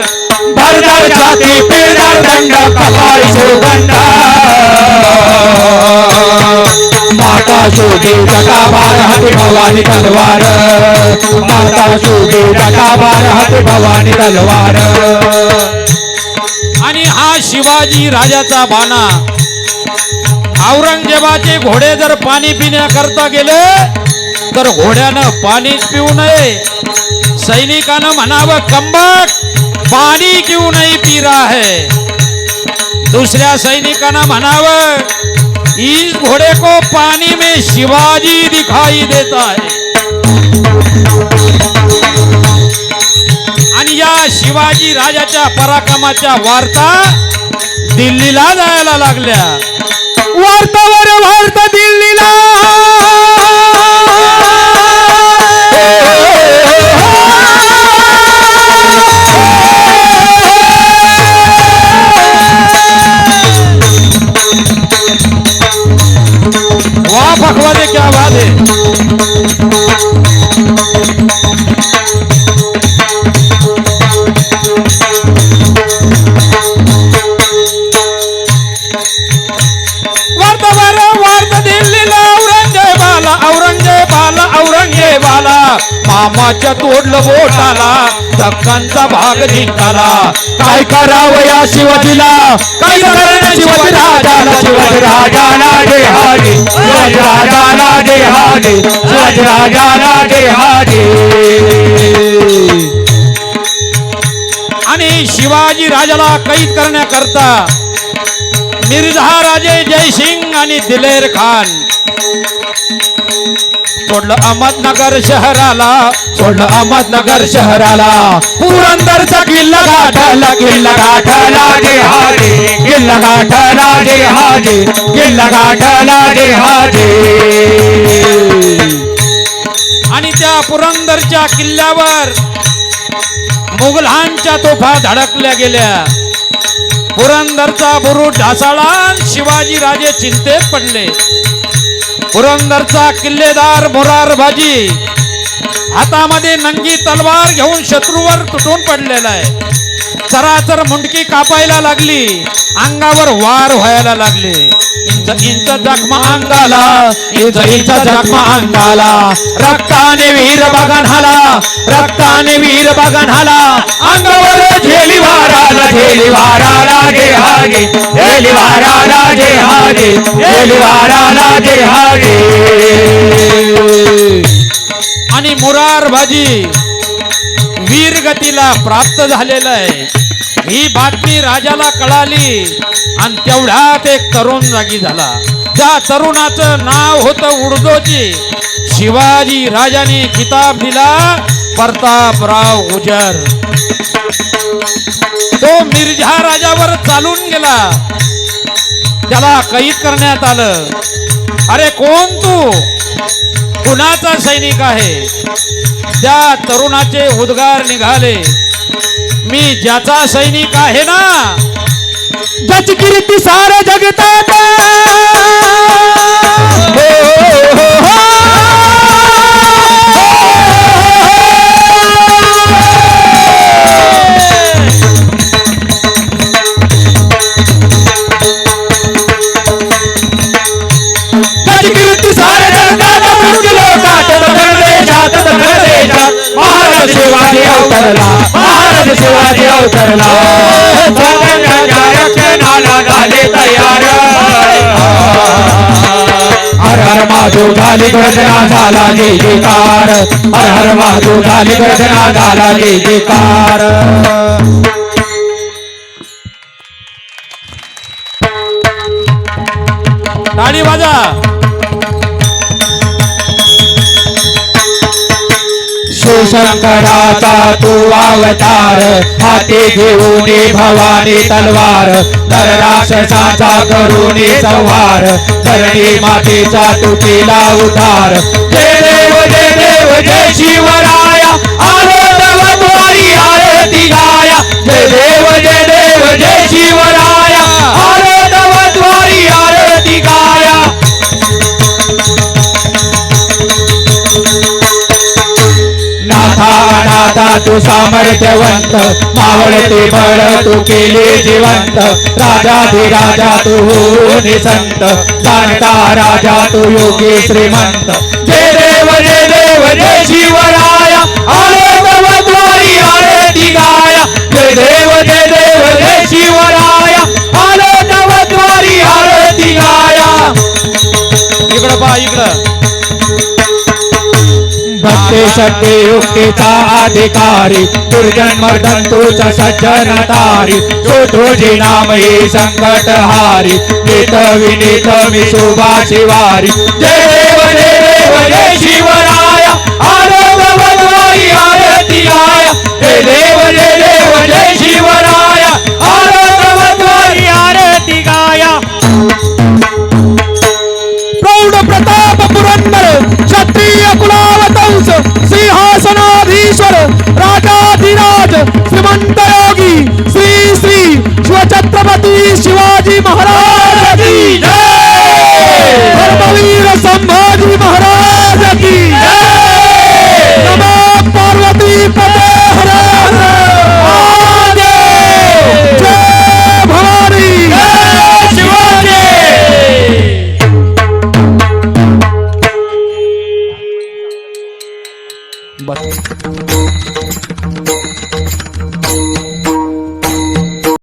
भरदार छाती पिळदार दंड कपाळी सुगंध माता शोधे जटाबार हाती भवानी तलवार माता शोधे जटाबार हाती भवानी तलवार. आणि हा शिवाजी राजाचा बाणा औरंगजेबाचे घोडे जर पाणी पिण्याकरता गेले तर घोड्यानं पाणीच पिऊ नये. सैनिकानं म्हणावं कंबक पाणी क्यों नहीं पी रहा है. दुसऱ्या सैनिकानं म्हणावं इस घोड़े को पानी में शिवाजी दिखाई देता है. आणि या शिवाजी राजाच्या पराक्रमाच्या वार्ता दिल्लीला जायला लागल्या. वार्तावर वार्ता दिल्लीला वाह भगवान क्या बात है. वार्तावर वार्ता दिल्लीला औरंगजेबाला औरंगजेबाला औरंगजेबाला मामाच्या तोडलं बोटाला धक्कांचा भाग जिंकाला. काय करावं या शिवाजीला काय करणं शिवाजी राजाला शिवाजी राजाला जेहाजे शिवाजी राजाला जेहाजे शिवाजी राजाला जेहाजे. आणि शिवाजी राजाला कैद करण्याकरता मिर्झा राजे जयसिंग आणि दिलेर खान सोडलं अहमदनगर शहराला सोडलं अहमदनगर शहराला पुरंदरचा किल्ला गाठला किल्ला गाठला जेहाजे किल्ला गाठला जेहाजे किल्ला गाठला जेहाजे. आणि त्या पुरंदरच्या किल्ल्यावर मुघलांच्या तोफा धडकल्या गेल्या. पुरंदरचा बुरुज ढासळला. शिवाजी राजे चिंतेत पडले. पुरंदरचा किल्लेदार मोरारबाजी हातामध्ये नंगी तलवार घेऊन शत्रूवर तुटून पडलेला आहे. चराचर मुंडकी कापायला लागली. अंगावर वार व्हायला लागले. इंच इंच जखमा अंगाला इंच इंच जखमा अंगाला रक्ताने वीर बघणाला रक्ताने वीर बघणाला अंगावर झेली वाराला झेली वाराला जेहाजे झेली वाराला जेहाजे झेली वाराला जेहाजे. आणि मुरारबाजी वीरगतीला प्राप्त झालेला आहे. ही बातमी राजाला कळाली आणि तेवढ्यात एक तरुण जागी झाला. त्या तरुणाचं नाव होतं उडदोजी. शिवाजी राजाने किताब दिला प्रतापराव गुजर. तो मिर्झा राजावर चालून गेला. त्याला कैद करण्यात आलं. अरे कोण तू, कुणाचा सैनिक आहे. त्या तरुणाचे उद्गार निघाले, मी ज्याचा सैनिक आहे ना, ज्याची कीर्ती साऱ्या जगतात महाराज शिवाजी अवतरला महाराज शिवाजी अवतरला. रक्षणाला झाले तयार हर हर महादेव झाली गर्जना झाला जय जयकार हर हर महादेव झाली गर्जना झाला जय जयकार. टाळी वाजा. शिवशंकराचा तू अवतार, हाती घेऊन भवानी तलवार, नर राक्षसाचा करून संहार, धरणी मातेचा तू केला उद्धार. जय देव जय देव जय शिवराया, आलो तवद्वारी आरती गाया. जय देव जय देव जय शिवराया, आलो तवद्वारी आरती गाया. नाथा नाथा तू सामर्थ्यवंत, मावळते बळ तू केले जिवंत. राजाधिराजा तू होऊन संत, जाणता राजा तू योगी श्रीमंत. जय देव जय शिवराया, आलो तवद्वारी आरती गाया. जय देव जय शिवराया, आलो तवद्वारी आरती गाया. इकडं पहा इकडं. भक्ती शक्ती युक्तीचा अधिकारी, दुर्जन मर्दन तुझ सज्जन तारी. तो तुझी नाम ही संकट हारी, नीत विनीत मी शोभा शिवारी. जय देव जय शिवराया, आलो तवद्वारी आरती गाया. जय देव जय शिवराया, आलो तवद्वारी आरती गाया. प्रौढ प्रताप पुरंदर, क्षत्रिय कुलावतंस, सिंहासनाधीश्वर, राजाधिराज, श्रीमंत योगी, श्री श्री शिवछत्रपती शिवाजी महाराज की जय. धर्मवीर संभाजी महाराज की जय. नमो पार्वती पते हर हर महादेव. जय भवानी जय शिवाजी. बस